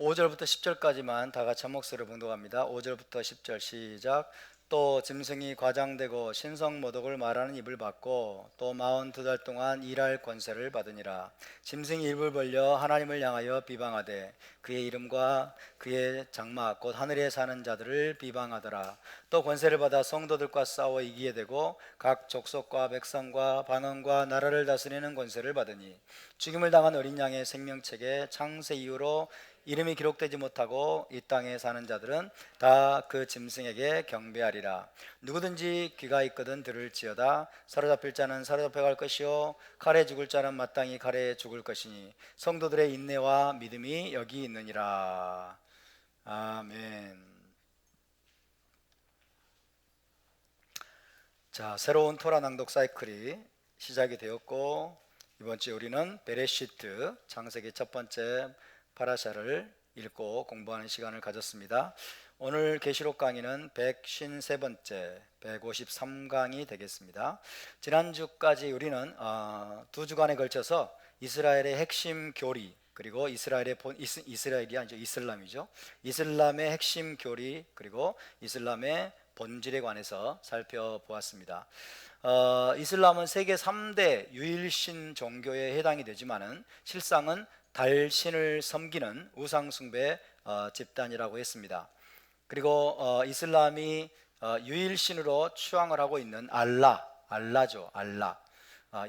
5절부터 10절까지만 다 같이 한 목소리로 봉독합니다. 5절부터 10절 시작. 또 짐승이 과장되고 신성모독을 말하는 입을 받고 또 42달 동안 일할 권세를 받으니라. 짐승이 입을 벌려 하나님을 향하여 비방하되 그의 이름과 그의 장막 곧 하늘에 사는 자들을 비방하더라. 또 권세를 받아 성도들과 싸워 이기게 되고 각 족속과 백성과 반언과 나라를 다스리는 권세를 받으니 죽임을 당한 어린 양의 생명책에 창세 이후로 이름이 기록되지 못하고 이 땅에 사는 자들은 다 그 짐승에게 경배하리라. 누구든지 귀가 있거든 들을지어다. 사로잡힐 자는 사로잡혀 갈 것이요 칼에 죽을 자는 마땅히 칼에 죽을 것이니 성도들의 인내와 믿음이 여기 있느니라. 아멘. 자, 새로운 토라 낭독 사이클이 시작이 되었고, 이번 주에 우리는 베레시트 창세기 첫 번째 파라샤를 읽고 공부하는 시간을 가졌습니다. 오늘 계시록 강의는 153번째 153강이 되겠습니다. 지난주까지 우리는 두 주간에 걸쳐서 이스라엘의 핵심 교리, 그리고 이스라엘이 아니죠, 이슬람이죠. 이슬람의 핵심 교리, 그리고 이슬람의 본질에 관해서 살펴보았습니다. 이슬람은 세계 3대 유일신 종교에 해당이 되지만은 실상은 달신을 섬기는 우상숭배 집단이라고 했습니다. 그리고 이슬람이 유일신으로 추앙을 하고 있는 알라죠.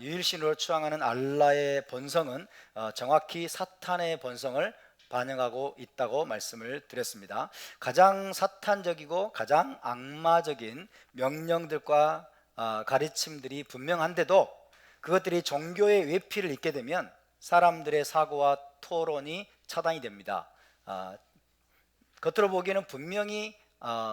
유일신으로 추앙하는 알라의 본성은 정확히 사탄의 본성을 반영하고 있다고 말씀을 드렸습니다. 가장 사탄적이고 가장 악마적인 명령들과 가르침들이 분명한데도 그것들이 종교의 외피를 잇게 되면 사람들의 사고와 토론이 차단이 됩니다. 겉으로 보기에는 분명히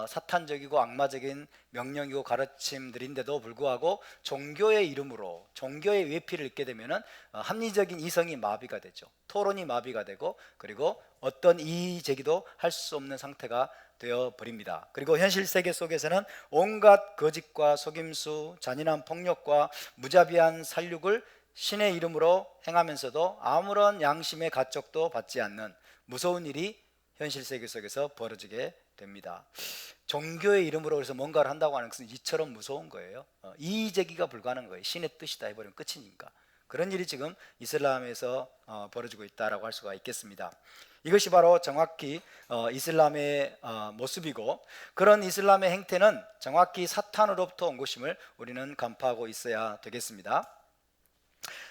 사탄적이고 악마적인 명령이고 가르침들인데도 불구하고 종교의 이름으로 종교의 외피를 잇게 되면 합리적인 이성이 마비가 되죠. 토론이 마비가 되고, 그리고 어떤 이의 제기도 할 수 없는 상태가 되어버립니다. 그리고 현실 세계 속에서는 온갖 거짓과 속임수, 잔인한 폭력과 무자비한 살육을 신의 이름으로 행하면서도 아무런 양심의 가책도 받지 않는 무서운 일이 현실 세계 속에서 벌어지게 됩니다. 종교의 이름으로 그래서 뭔가를 한다고 하는 것은 이처럼 무서운 거예요. 이의제기가 불가능한 거예요. 신의 뜻이다 해버리면 끝이니까. 그런 일이 지금 이슬람에서 벌어지고 있다라고 할 수가 있겠습니다. 이것이 바로 정확히 이슬람의 모습이고, 그런 이슬람의 행태는 정확히 사탄으로부터 온 것임을 우리는 간파하고 있어야 되겠습니다.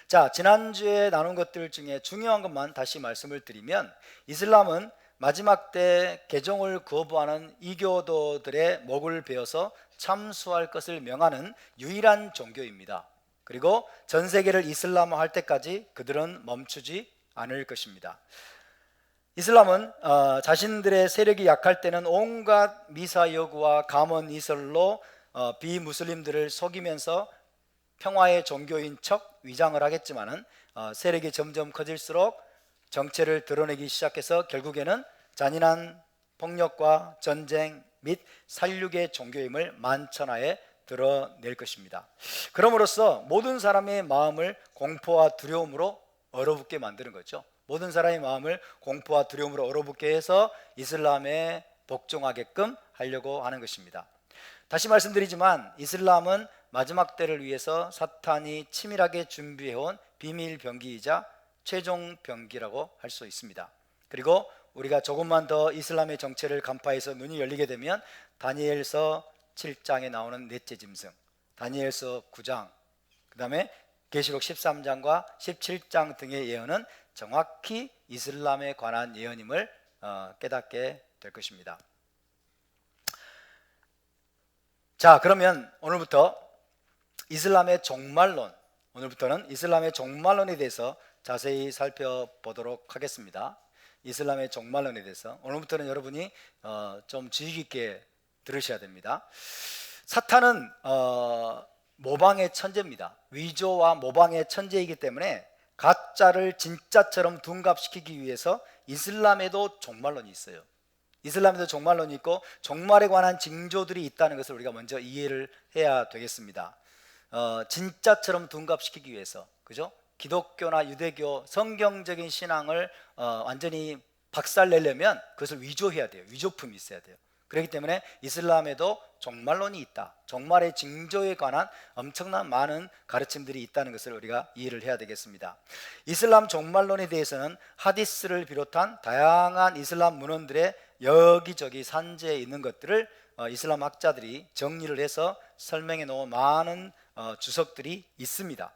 자, 지난주에 나눈 것들 중에 중요한 것만 다시 말씀을 드리면, 이슬람은 마지막 때 개종을 거부하는 이교도들의 목을 베어서 참수할 것을 명하는 유일한 종교입니다. 그리고 전 세계를 이슬람화할 때까지 그들은 멈추지 않을 것입니다. 이슬람은 자신들의 세력이 약할 때는 온갖 미사 여구와 감언 이설로 비무슬림들을 속이면서 평화의 종교인 척 위장을 하겠지만은 세력이 점점 커질수록 정체를 드러내기 시작해서 결국에는 잔인한 폭력과 전쟁 및 살육의 종교임을 만천하에 드러낼 것입니다. 그럼으로써 모든 사람의 마음을 공포와 두려움으로 얼어붙게 만드는 거죠. 모든 사람의 마음을 공포와 두려움으로 얼어붙게 해서 이슬람에 복종하게끔 하려고 하는 것입니다. 다시 말씀드리지만 이슬람은 마지막 때를 위해서 사탄이 치밀하게 준비해온 비밀 병기이자 최종 병기라고 할 수 있습니다. 그리고 우리가 조금만 더 이슬람의 정체를 간파해서 눈이 열리게 되면 다니엘서 7장에 나오는 넷째 짐승, 다니엘서 9장, 그 다음에 계시록 13장과 17장 등의 예언은 정확히 이슬람에 관한 예언임을 깨닫게 될 것입니다. 자, 그러면 오늘부터는 이슬람의 종말론에 대해서 자세히 살펴보도록 하겠습니다. 이슬람의 종말론에 대해서 오늘부터는 여러분이 좀 주의 깊게 들으셔야 됩니다. 사탄은 모방의 천재입니다. 위조와 모방의 천재이기 때문에 가짜를 진짜처럼 둔갑시키기 위해서 이슬람에도 종말론이 있어요. 이슬람에도 종말론이 있고 종말에 관한 징조들이 있다는 것을 우리가 먼저 이해를 해야 되겠습니다. 진짜처럼 둔갑시키기 위해서, 그죠? 기독교나 유대교 성경적인 신앙을 완전히 박살내려면 그것을 위조해야 돼요. 위조품이 있어야 돼요. 그렇기 때문에 이슬람에도 종말론이 있다. 종말의 징조에 관한 엄청난 많은 가르침들이 있다는 것을 우리가 이해를 해야 되겠습니다. 이슬람 종말론에 대해서는 하디스를 비롯한 다양한 이슬람 문헌들의 여기저기 산재에 있는 것들을 이슬람 학자들이 정리를 해서 설명해 놓은 많은 주석들이 있습니다.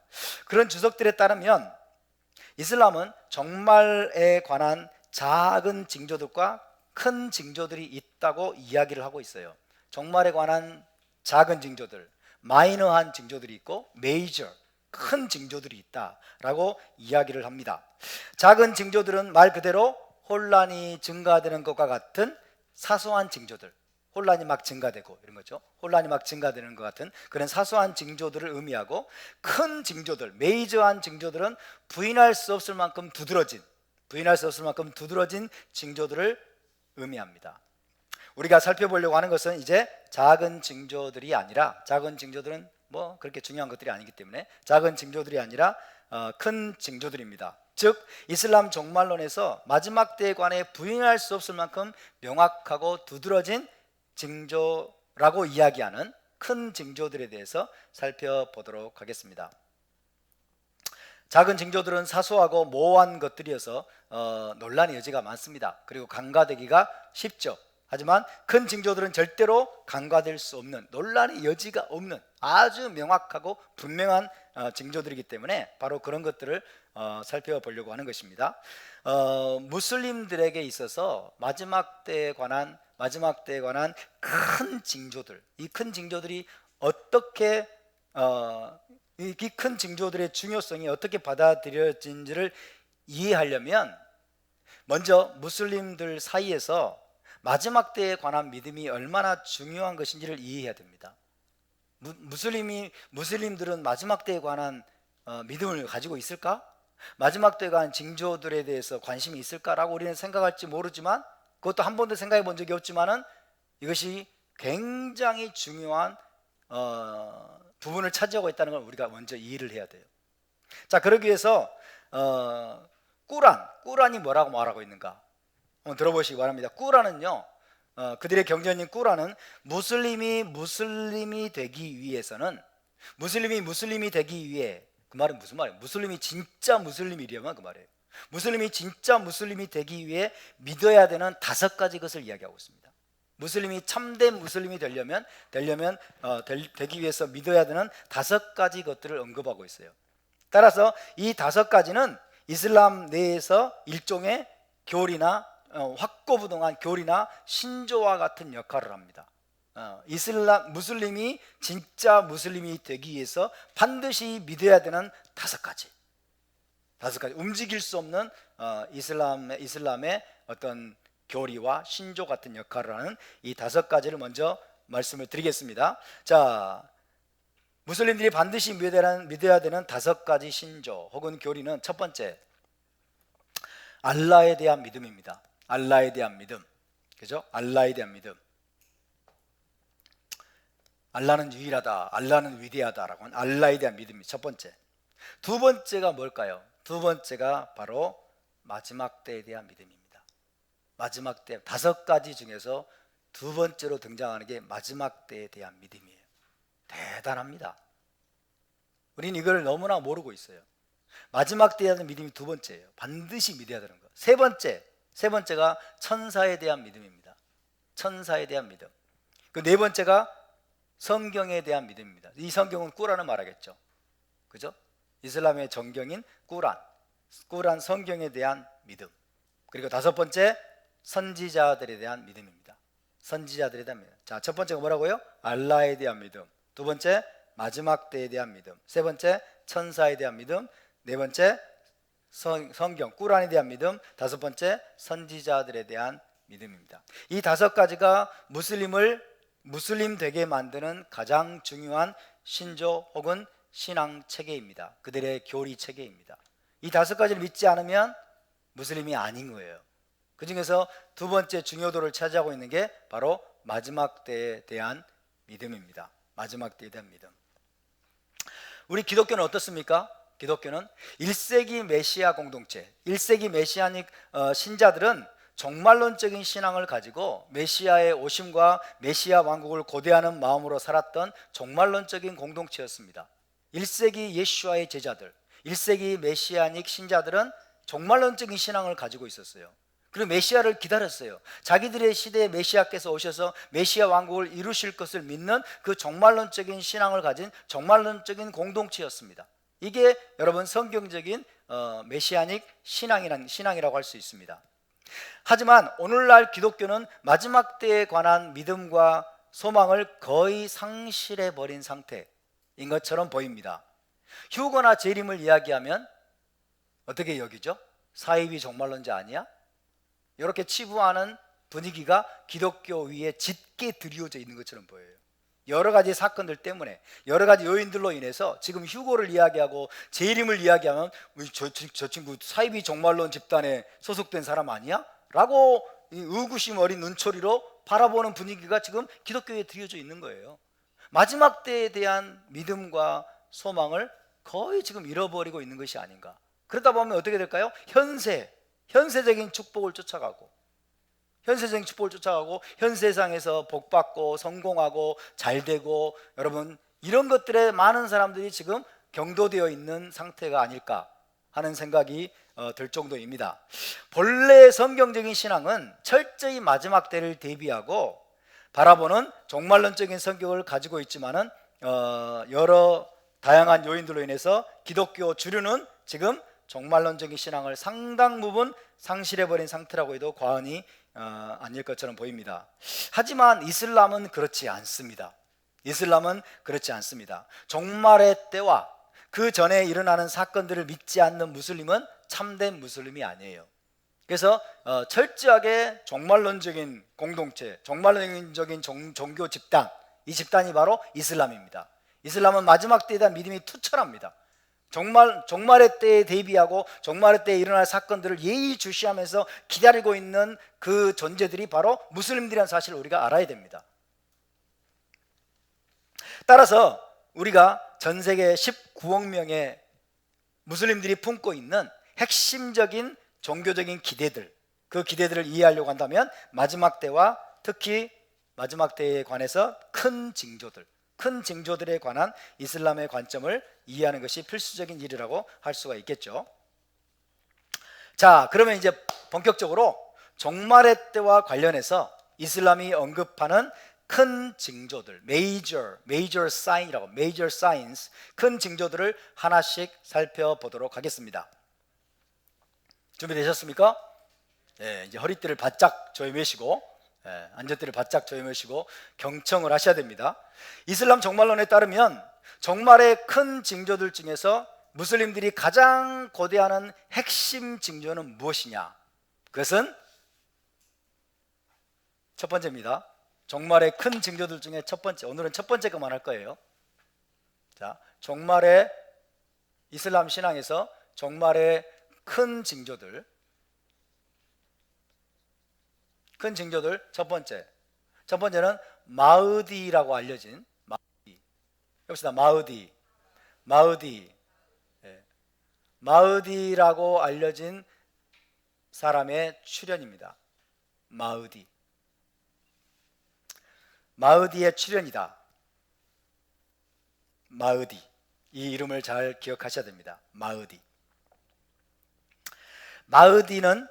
그런 주석들에 따르면 이슬람은 종말에 관한 작은 징조들과 큰 징조들이 있다고 이야기를 하고 있어요. 종말에 관한 작은 징조들, 마이너한 징조들이 있고 메이저, 큰 징조들이 있다라고 이야기를 합니다. 작은 징조들은 말 그대로 혼란이 증가되는 것과 같은 사소한 징조들, 혼란이 막 증가되고 이런 거죠. 혼란이 막 증가되는 것 같은 그런 사소한 징조들을 의미하고, 큰 징조들, 메이저한 징조들은 부인할 수 없을 만큼 두드러진 징조들을 의미합니다. 우리가 살펴보려고 하는 것은 이제 작은 징조들이 아니라, 작은 징조들은 뭐 그렇게 중요한 것들이 아니기 때문에 작은 징조들이 아니라 큰 징조들입니다. 즉 이슬람 종말론에서 마지막 때에 관해 부인할 수 없을 만큼 명확하고 두드러진 징조라고 이야기하는 큰 징조들에 대해서 살펴보도록 하겠습니다. 작은 징조들은 사소하고 모호한 것들이어서 논란의 여지가 많습니다. 그리고 간과되기가 쉽죠. 하지만 큰 징조들은 절대로 간과될 수 없는, 논란의 여지가 없는 아주 명확하고 분명한 징조들이기 때문에 바로 그런 것들을 살펴보려고 하는 것입니다. 무슬림들에게 있어서 마지막 때에 관한 큰 징조들, 이 큰 징조들이 어떻게 이 큰 징조들의 중요성이 어떻게 받아들여진지를 이해하려면 먼저 무슬림들 사이에서 마지막 때에 관한 믿음이 얼마나 중요한 것인지를 이해해야 됩니다. 무슬림들은 마지막 때에 관한 믿음을 가지고 있을까? 마지막 때에 관한 징조들에 대해서 관심이 있을까라고 우리는 생각할지 모르지만, 그것도 한 번도 생각해 본 적이 없지만은 이것이 굉장히 중요한 부분을 차지하고 있다는 걸 우리가 먼저 이해를 해야 돼요. 자, 그러기 위해서 꾸란이 뭐라고 말하고 있는가 한번 들어보시기 바랍니다. 꾸란은요, 그들의 경전인 꾸란은 무슬림이 되기 위해서는, 무슬림이 되기 위해, 그 말은 무슨 말이에요? 무슬림이 진짜 무슬림이려면 그 말이에요. 무슬림이 진짜 무슬림이 되기 위해 믿어야 되는 5가지 것을 이야기하고 있습니다. 무슬림이 참된 무슬림이 되기 위해서 믿어야 되는 5가지 것들을 언급하고 있어요. 따라서 이 5가지는 이슬람 내에서 일종의 교리나 확고부동한 교리나 신조와 같은 역할을 합니다. 무슬림이 진짜 무슬림이 되기 위해서 반드시 믿어야 되는 5가지, 움직일 수 없는 이슬람의 어떤 교리와 신조 같은 역할을 하는 이 5가지를 먼저 말씀을 드리겠습니다. 자, 무슬림들이 반드시 믿어야 되는 5가지 신조 혹은 교리는, 첫 번째, 알라에 대한 믿음입니다. 알라에 대한 믿음, 그죠? 알라에 대한 믿음. 알라는 유일하다, 알라는 위대하다라고 하는 알라에 대한 믿음이 첫 번째. 두 번째가 뭘까요? 두 번째가 바로 마지막 때에 대한 믿음입니다. 마지막 때 5가지 중에서 두 번째로 등장하는 게 마지막 때에 대한 믿음이에요. 대단합니다. 우리는 이걸 너무나 모르고 있어요. 마지막 때에 대한 믿음이 두 번째예요. 반드시 믿어야 되는 거. 세 번째가 천사에 대한 믿음입니다. 천사에 대한 믿음. 그 네 번째가 성경에 대한 믿음입니다. 이 성경은 꾸란을 말하겠죠. 그죠? 이슬람의 정경인 꾸란 성경에 대한 믿음. 그리고 5번째, 선지자들에 대한 믿음입니다. 선지자들에 대한 믿음. 자, 첫 번째가 뭐라고요? 알라에 대한 믿음. 두 번째, 마지막 때에 대한 믿음. 세 번째, 천사에 대한 믿음. 네 번째, 성경 꾸란에 대한 믿음. 5번째, 선지자들에 대한 믿음입니다. 이 5가지가 무슬림 되게 만드는 가장 중요한 신조 혹은 신앙 체계입니다. 그들의 교리 체계입니다. 이 5가지를 믿지 않으면 무슬림이 아닌 거예요. 그 중에서 두 번째 중요도를 차지하고 있는 게 바로 마지막 때에 대한 믿음입니다. 마지막 때에 대한 믿음. 우리 기독교는 어떻습니까? 기독교는 1세기 메시아 공동체, 1세기 메시아닉 신자들은 종말론적인 신앙을 가지고 메시아의 오심과 메시아 왕국을 고대하는 마음으로 살았던 종말론적인 공동체였습니다. 1세기 예수와의 제자들, 1세기 메시아닉 신자들은 종말론적인 신앙을 가지고 있었어요. 그리고 메시아를 기다렸어요. 자기들의 시대에 메시아께서 오셔서 메시아 왕국을 이루실 것을 믿는 그 종말론적인 신앙을 가진 종말론적인 공동체였습니다. 이게 여러분 성경적인 메시아닉 신앙이라고 할 수 있습니다. 하지만 오늘날 기독교는 마지막 때에 관한 믿음과 소망을 거의 상실해 버린 상태인 것처럼 보입니다. 휴거나 재림을 이야기하면 어떻게 여기죠? 사이비 종말론자 아니야? 이렇게 치부하는 분위기가 기독교 위에 짙게 드리워져 있는 것처럼 보여요. 여러 가지 사건들 때문에, 여러 가지 요인들로 인해서 지금 휴거를 이야기하고 재림을 이야기하면 저 친구 사이비 종말론 집단에 소속된 사람 아니야? 라고 의구심 어린 눈초리로 바라보는 분위기가 지금 기독교에 드리워져 있는 거예요. 마지막 때에 대한 믿음과 소망을 거의 지금 잃어버리고 있는 것이 아닌가. 그러다 보면 어떻게 될까요? 현세적인 축복을 쫓아가고, 현세상에서 복받고 성공하고 잘되고, 여러분 이런 것들에 많은 사람들이 지금 경도되어 있는 상태가 아닐까 하는 생각이 들 정도입니다. 본래 성경적인 신앙은 철저히 마지막 때를 대비하고 바라보는 종말론적인 성격을 가지고 있지만은 여러 다양한 요인들로 인해서 기독교 주류는 지금 종말론적인 신앙을 상당 부분 상실해버린 상태라고 해도 과언이 아닐 것처럼 보입니다. 하지만 이슬람은 그렇지 않습니다. 종말의 때와 그 전에 일어나는 사건들을 믿지 않는 무슬림은 참된 무슬림이 아니에요. 그래서 철저하게 종말론적인 공동체, 종말론적인 종교 집단, 이 집단이 바로 이슬람입니다. 이슬람은 마지막 때에 대한 믿음이 투철합니다. 종말의 때에 대비하고 종말의 때에 일어날 사건들을 예의주시하면서 기다리고 있는 그 존재들이 바로 무슬림들이라는 사실을 우리가 알아야 됩니다. 따라서 우리가 전 세계 19억 명의 무슬림들이 품고 있는 핵심적인 종교적인 기대들, 그 기대들을 이해하려고 한다면 마지막 때와 특히 마지막 때에 관해서 큰 징조들에 관한 이슬람의 관점을 이해하는 것이 필수적인 일이라고 할 수가 있겠죠. 자, 그러면 이제 본격적으로 종말의 때와 관련해서 이슬람이 언급하는 큰 징조들, major signs, 큰 징조들을 하나씩 살펴보도록 하겠습니다. 준비되셨습니까? 네, 이제 허리띠를 바짝 조여매시고, 안전띠를 바짝 조여매시고 경청을 하셔야 됩니다. 이슬람 종말론에 따르면 종말의 큰 징조들 중에서 무슬림들이 가장 고대하는 핵심 징조는 무엇이냐? 그것은 첫 번째입니다. 종말의 큰 징조들 중에 첫 번째, 오늘은 첫 번째 것만 할 거예요. 자, 종말의 이슬람 신앙에서 종말의 큰 징조들 첫 번째는 마흐디라고 알려진 여기서 마흐디라고 알려진 사람의 출현입니다. 마흐디의 출현이다. 마흐디, 이 이름을 잘 기억하셔야 됩니다. 마흐디는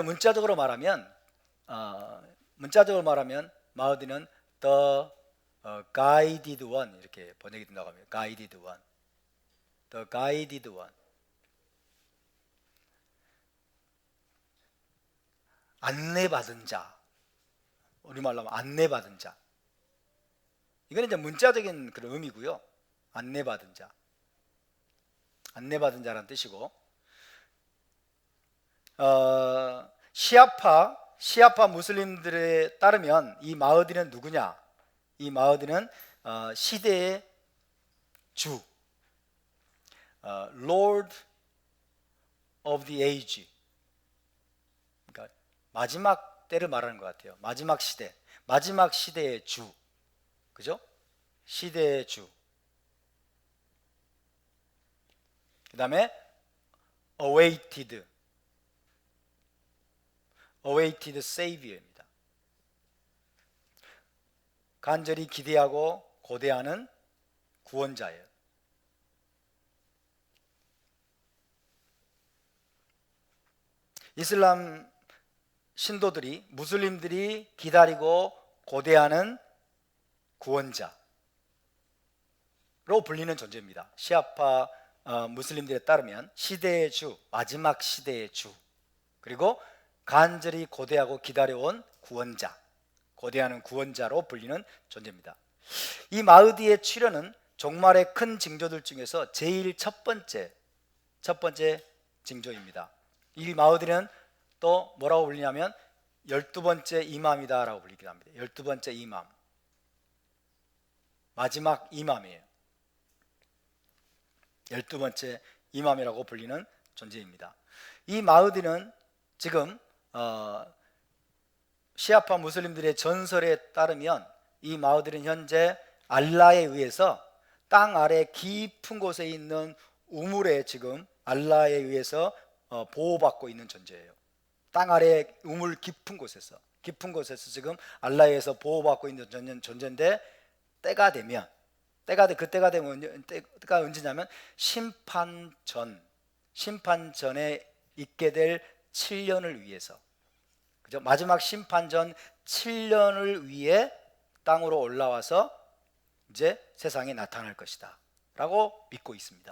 문자적으로 말하면 마흐디는 the guided one 이렇게 번역이 된다고 합니다. the guided one. 안내받은 자. 우리말로 하면 안내받은 자. 이건 이제 문자적인 그런 의미고요. 안내받은 자라는 뜻이고, 시아파 무슬림들에 따르면 이 마흐디는 누구냐? 이 마흐디는 시대의 주, Lord of the Age. 그러니까 마지막 때를 말하는 것 같아요. 마지막 시대의 주, 그죠? 시대의 주. 그 다음에 awaited, awaited savior입니다. 간절히 기대하고 고대하는 구원자예요. 이슬람 신도들이, 무슬림들이 기다리고 고대하는 구원자로 불리는 존재입니다. 시아파 무슬림들에 따르면 시대의 주, 마지막 시대의 주, 그리고 간절히 고대하고 기다려온 구원자, 고대하는 구원자로 불리는 존재입니다. 이 마흐디의 출현은 종말의 큰 징조들 중에서 제일 첫 번째 징조입니다. 이 마흐디는 또 뭐라고 불리냐면 12번째 이맘이다 라고 불리기도 합니다. 12번째 이맘, 마지막 이맘이에요. 12번째 이맘이라고 불리는 존재입니다. 이 마흐디는 지금 시아파 무슬림들의 전설에 따르면 이 마흐디는 현재 알라에 의해서 땅 아래 깊은 곳에 있는 우물에 지금 알라에 의해서 보호받고 있는 존재예요. 땅 아래 우물 깊은 곳에서 지금 알라에 의해서 보호받고 있는 존재인데, 때가 되면 때가 언제냐면 심판 전에 있게 될 7년을 위해서, 그죠? 마지막 심판 전 7년을 위해 땅으로 올라와서 이제 세상에 나타날 것이다 라고 믿고 있습니다.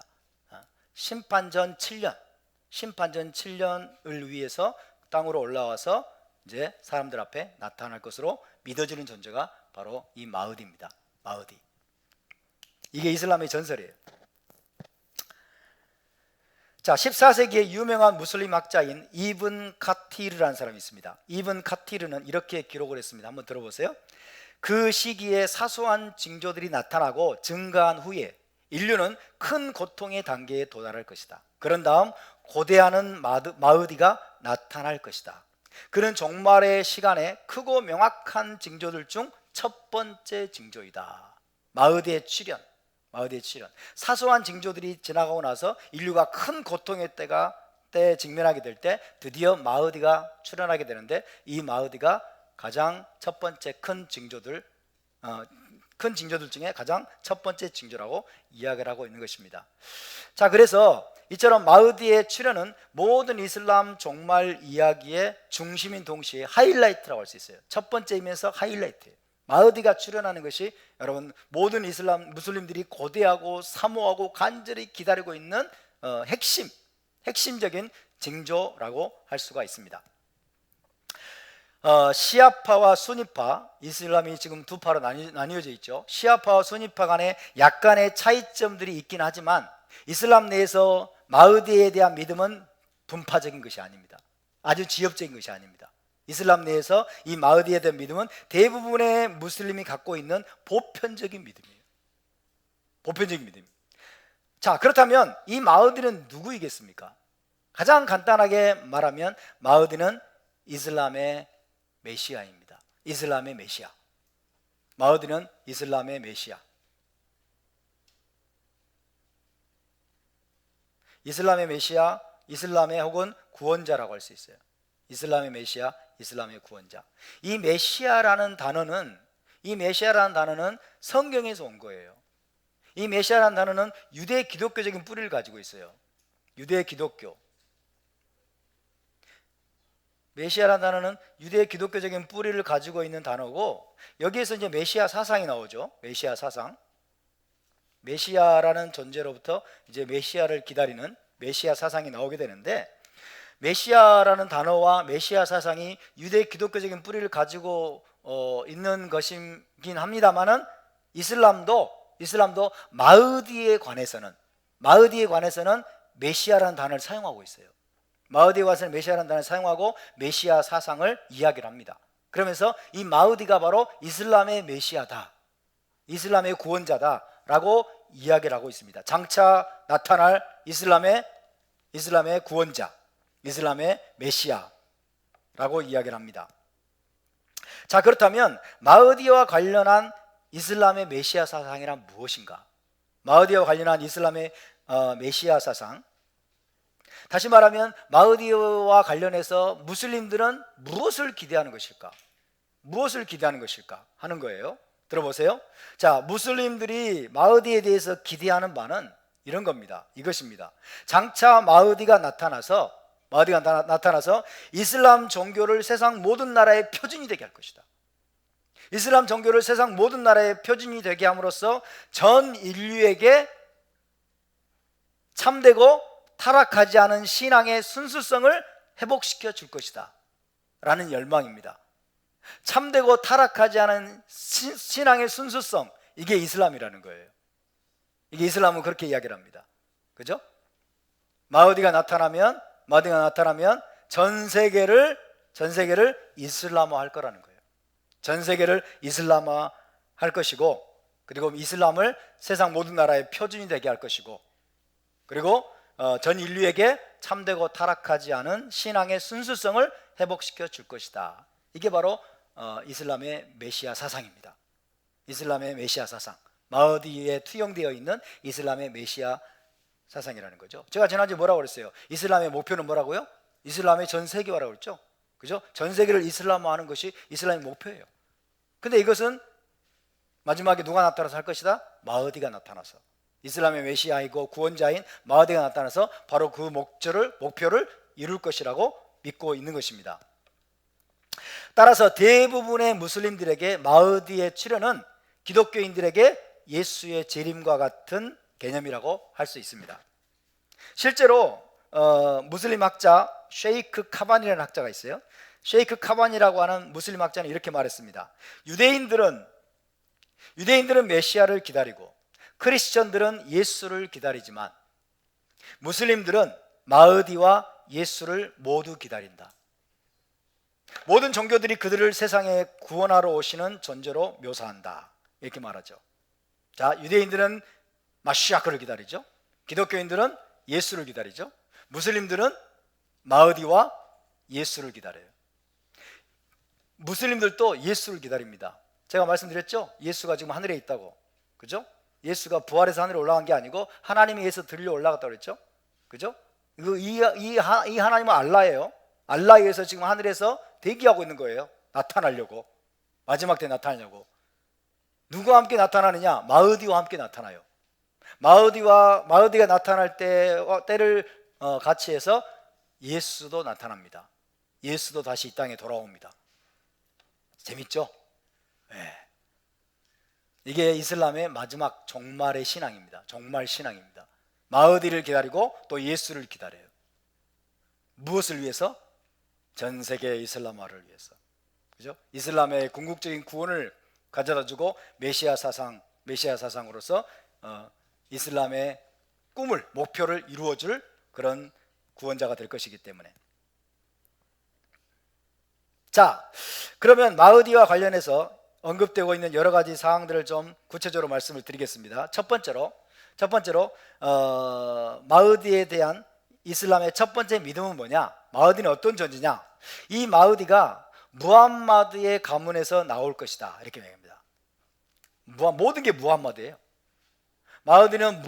심판 전 7년을 위해서 땅으로 올라와서 이제 사람들 앞에 나타날 것으로 믿어지는 존재가 바로 이 마흐디입니다. 마흐디. 이게 이슬람의 전설이에요. 자, 14세기의 유명한 무슬림 학자인 이븐 카티르라는 사람이 있습니다. 이븐 카티르는 이렇게 기록을 했습니다. 한번 들어보세요. 그 시기에 사소한 징조들이 나타나고 증가한 후에 인류는 큰 고통의 단계에 도달할 것이다. 그런 다음 고대하는 마흐디가 나타날 것이다. 그는 종말의 시간에 크고 명확한 징조들 중 첫 번째 징조이다. 마흐디의 출현. 사소한 징조들이 지나가고 나서 인류가 큰 고통의 때에 직면하게 될 때 드디어 마흐디가 출현하게 되는데, 이 마흐디가 가장 첫 번째 큰 징조들 중에 가장 첫 번째 징조라고 이야기를 하고 있는 것입니다. 자, 그래서 이처럼 마흐디의 출현은 모든 이슬람 종말 이야기의 중심인 동시에 하이라이트라고 할 수 있어요. 첫 번째이면서 하이라이트예요. 마흐디가 출현하는 것이 여러분 모든 이슬람 무슬림들이 고대하고 사모하고 간절히 기다리고 있는 핵심적인 징조라고 할 수가 있습니다. 시아파와 수니파, 이슬람이 지금 두 파로 나뉘어져 있죠. 시아파와 수니파 간에 약간의 차이점들이 있긴 하지만 이슬람 내에서 마흐디에 대한 믿음은 분파적인 것이 아닙니다. 아주 지엽적인 것이 아닙니다. 이슬람 내에서 이 마흐디에 대한 믿음은 대부분의 무슬림이 갖고 있는 보편적인 믿음이에요. 보편적인 믿음. 자, 그렇다면 이 마흐디는 누구이겠습니까? 가장 간단하게 말하면 마흐디는 이슬람의 메시아입니다. 이슬람의 메시아. 마흐디는 이슬람의 메시아. 이슬람의 메시아, 이슬람의 혹은 구원자라고 할 수 있어요. 이슬람의 메시아, 이슬람의 구원자. 이 메시아라는 단어는 성경에서 온 거예요. 이 메시아라는 단어는 유대 기독교적인 뿌리를 가지고 있어요. 유대 기독교. 메시아라는 단어는 유대 기독교적인 뿌리를 가지고 있는 단어고, 여기에서 이제 메시아 사상이 나오죠. 메시아 사상. 메시아라는 존재로부터 이제 메시아를 기다리는 메시아 사상이 나오게 되는데, 메시아라는 단어와 메시아 사상이 유대 기독교적인 뿌리를 가지고 있는 것이긴 합니다만은 이슬람도 마흐디에 관해서는 메시아라는 단어를 사용하고 있어요. 마흐디에 관해서는 메시아라는 단어를 사용하고 메시아 사상을 이야기를 합니다. 그러면서 이 마흐디가 바로 이슬람의 메시아다, 이슬람의 구원자다라고 이야기를 하고 있습니다. 장차 나타날 이슬람의 구원자, 이슬람의 메시아라고 이야기를 합니다. 자, 그렇다면 마흐디와 관련한 이슬람의 메시아 사상이란 무엇인가? 마흐디와 관련한 이슬람의 메시아 사상. 다시 말하면 마흐디와 관련해서 무슬림들은 무엇을 기대하는 것일까? 무엇을 기대하는 것일까 하는 거예요. 들어보세요. 자, 무슬림들이 마흐디에 대해서 기대하는 바는 이런 겁니다. 이것입니다. 장차 마흐디가 나타나서 이슬람 종교를 세상 모든 나라의 표준이 되게 할 것이다. 이슬람 종교를 세상 모든 나라의 표준이 되게 함으로써 전 인류에게 참되고 타락하지 않은 신앙의 순수성을 회복시켜 줄 것이다 라는 열망입니다. 참되고 타락하지 않은 신앙의 순수성, 이게 이슬람이라는 거예요. 이게 이슬람은 그렇게 이야기를 합니다. 그죠? 마흐디가 나타나면 전 세계를 이슬람화 할 거라는 거예요. 전 세계를 이슬람화 할 것이고, 그리고 이슬람을 세상 모든 나라의 표준이 되게 할 것이고, 그리고 전 인류에게 참되고 타락하지 않은 신앙의 순수성을 회복시켜 줄 것이다. 이게 바로 이슬람의 메시아 사상입니다. 이슬람의 메시아 사상, 마흐디에 투영되어 있는 이슬람의 메시아 사상이라는 거죠. 제가 지난주에 뭐라고 그랬어요? 이슬람의 목표는 뭐라고요? 이슬람의 전 세계화라고 그랬죠. 그죠? 전 세계를 이슬람화하는 것이 이슬람의 목표예요. 근데 이것은 마지막에 누가 나타나서 할 것이다? 마흐디가 나타나서, 이슬람의 메시아이고 구원자인 마흐디가 나타나서 바로 그 목표를 이룰 것이라고 믿고 있는 것입니다. 따라서 대부분의 무슬림들에게 마흐디의 출현은 기독교인들에게 예수의 재림과 같은 개념이라고 할 수 있습니다. 실제로 무슬림 학자 셰이크 카반이라는 학자가 있어요. 셰이크 카반이라고 하는 무슬림 학자는 이렇게 말했습니다. 유대인들은 메시아를 기다리고 크리스천들은 예수를 기다리지만 무슬림들은 마흐디와 예수를 모두 기다린다. 모든 종교들이 그들을 세상에 구원하러 오시는 존재로 묘사한다. 이렇게 말하죠. 자, 유대인들은 마시아크를 기다리죠. 기독교인들은 예수를 기다리죠. 무슬림들은 마흐디와 예수를 기다려요. 무슬림들도 예수를 기다립니다. 제가 말씀드렸죠? 예수가 지금 하늘에 있다고. 그죠? 예수가 부활해서 하늘에 올라간 게 아니고 하나님이 예수 들려 올라갔다고 그랬죠? 그죠? 이 하나님은 알라예요. 알라에 의해서 지금 하늘에서 대기하고 있는 거예요. 나타나려고. 마지막 때 나타나려고. 누구와 함께 나타나느냐? 마흐디와 함께 나타나요. 마흐디가 나타날 때를 같이 해서 예수도 나타납니다. 예수도 다시 이 땅에 돌아옵니다. 재밌죠? 네. 이게 이슬람의 마지막 종말의 신앙입니다. 종말 신앙입니다. 마흐디를 기다리고 또 예수를 기다려요. 무엇을 위해서? 전 세계 이슬람화를 위해서. 그죠? 이슬람의 궁극적인 구원을 가져다주고 메시아 사상으로서 이슬람의 꿈을, 목표를 이루어줄 그런 구원자가 될 것이기 때문에. 자, 그러면 마흐디와 관련해서 언급되고 있는 여러 가지 사항들을 좀 구체적으로 말씀을 드리겠습니다. 첫 번째로 마흐디에 대한 이슬람의 첫 번째 믿음은 뭐냐? 마흐디는 어떤 존재냐? 이 마흐디가 무함마드의 가문에서 나올 것이다. 이렇게 얘기합니다. 모든 게 무함마드예요. 마흐디는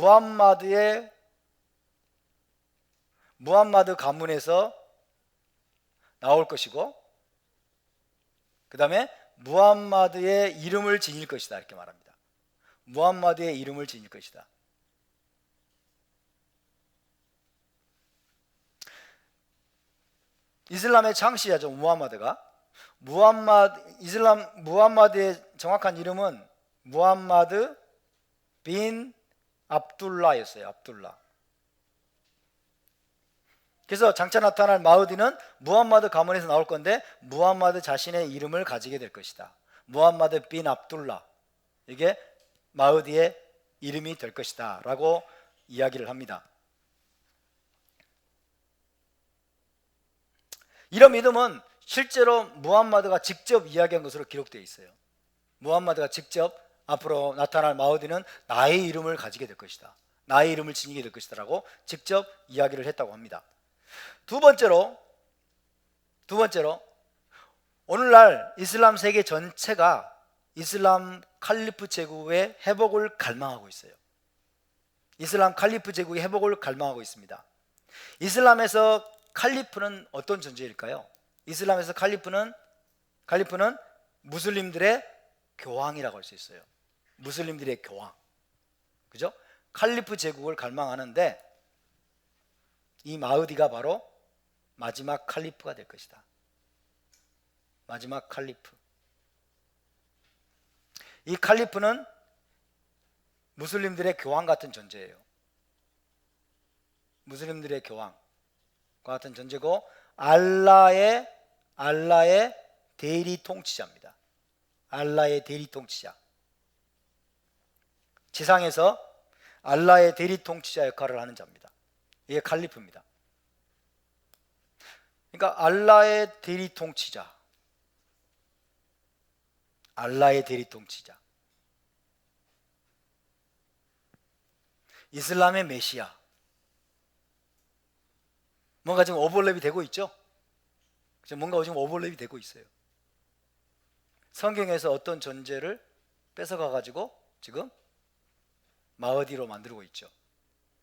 무함마드 가문에서 나올 것이고, 그 다음에 무함마드의 이름을 지닐 것이다. 이렇게 말합니다. 무함마드의 이름을 지닐 것이다. 이슬람의 창시자죠. 무함마드의 정확한 이름은 무함마드 빈 압둘라였어요. 압둘라. 그래서 장차 나타날 마흐디는 무함마드 가문에서 나올 건데 무함마드 자신의 이름을 가지게 될 것이다. 무함마드 빈 압둘라, 이게 마흐디의 이름이 될 것이다 라고 이야기를 합니다. 이런 믿음은 실제로 무함마드가 직접 이야기한 것으로 기록되어 있어요. 무함마드가 직접 앞으로 나타날 마흐디는 나의 이름을 가지게 될 것이다, 나의 이름을 지니게 될 것이다 라고 직접 이야기를 했다고 합니다. 두 번째로 오늘날 이슬람 세계 전체가 이슬람 칼리프 제국의 회복을 갈망하고 있어요. 이슬람 칼리프 제국의 회복을 갈망하고 있습니다. 이슬람에서 칼리프는 어떤 존재일까요? 이슬람에서 칼리프는 무슬림들의 교황이라고 할 수 있어요. 무슬림들의 교황. 그죠? 칼리프 제국을 갈망하는데 이 마흐디가 바로 마지막 칼리프가 될 것이다. 마지막 칼리프. 이 칼리프는 무슬림들의 교황 같은 존재예요. 무슬림들의 교황과 같은 존재고 알라의 대리 통치자입니다. 알라의 대리 통치자. 지상에서 알라의 대리 통치자 역할을 하는 자입니다. 이게 칼리프입니다. 그러니까 알라의 대리 통치자. 알라의 대리 통치자. 이슬람의 메시아. 뭔가 지금 오버랩이 되고 있죠? 뭔가 지금 오버랩이 되고 있어요. 성경에서 어떤 존재를 뺏어가 가지고 지금 마흐디로 만들고 있죠.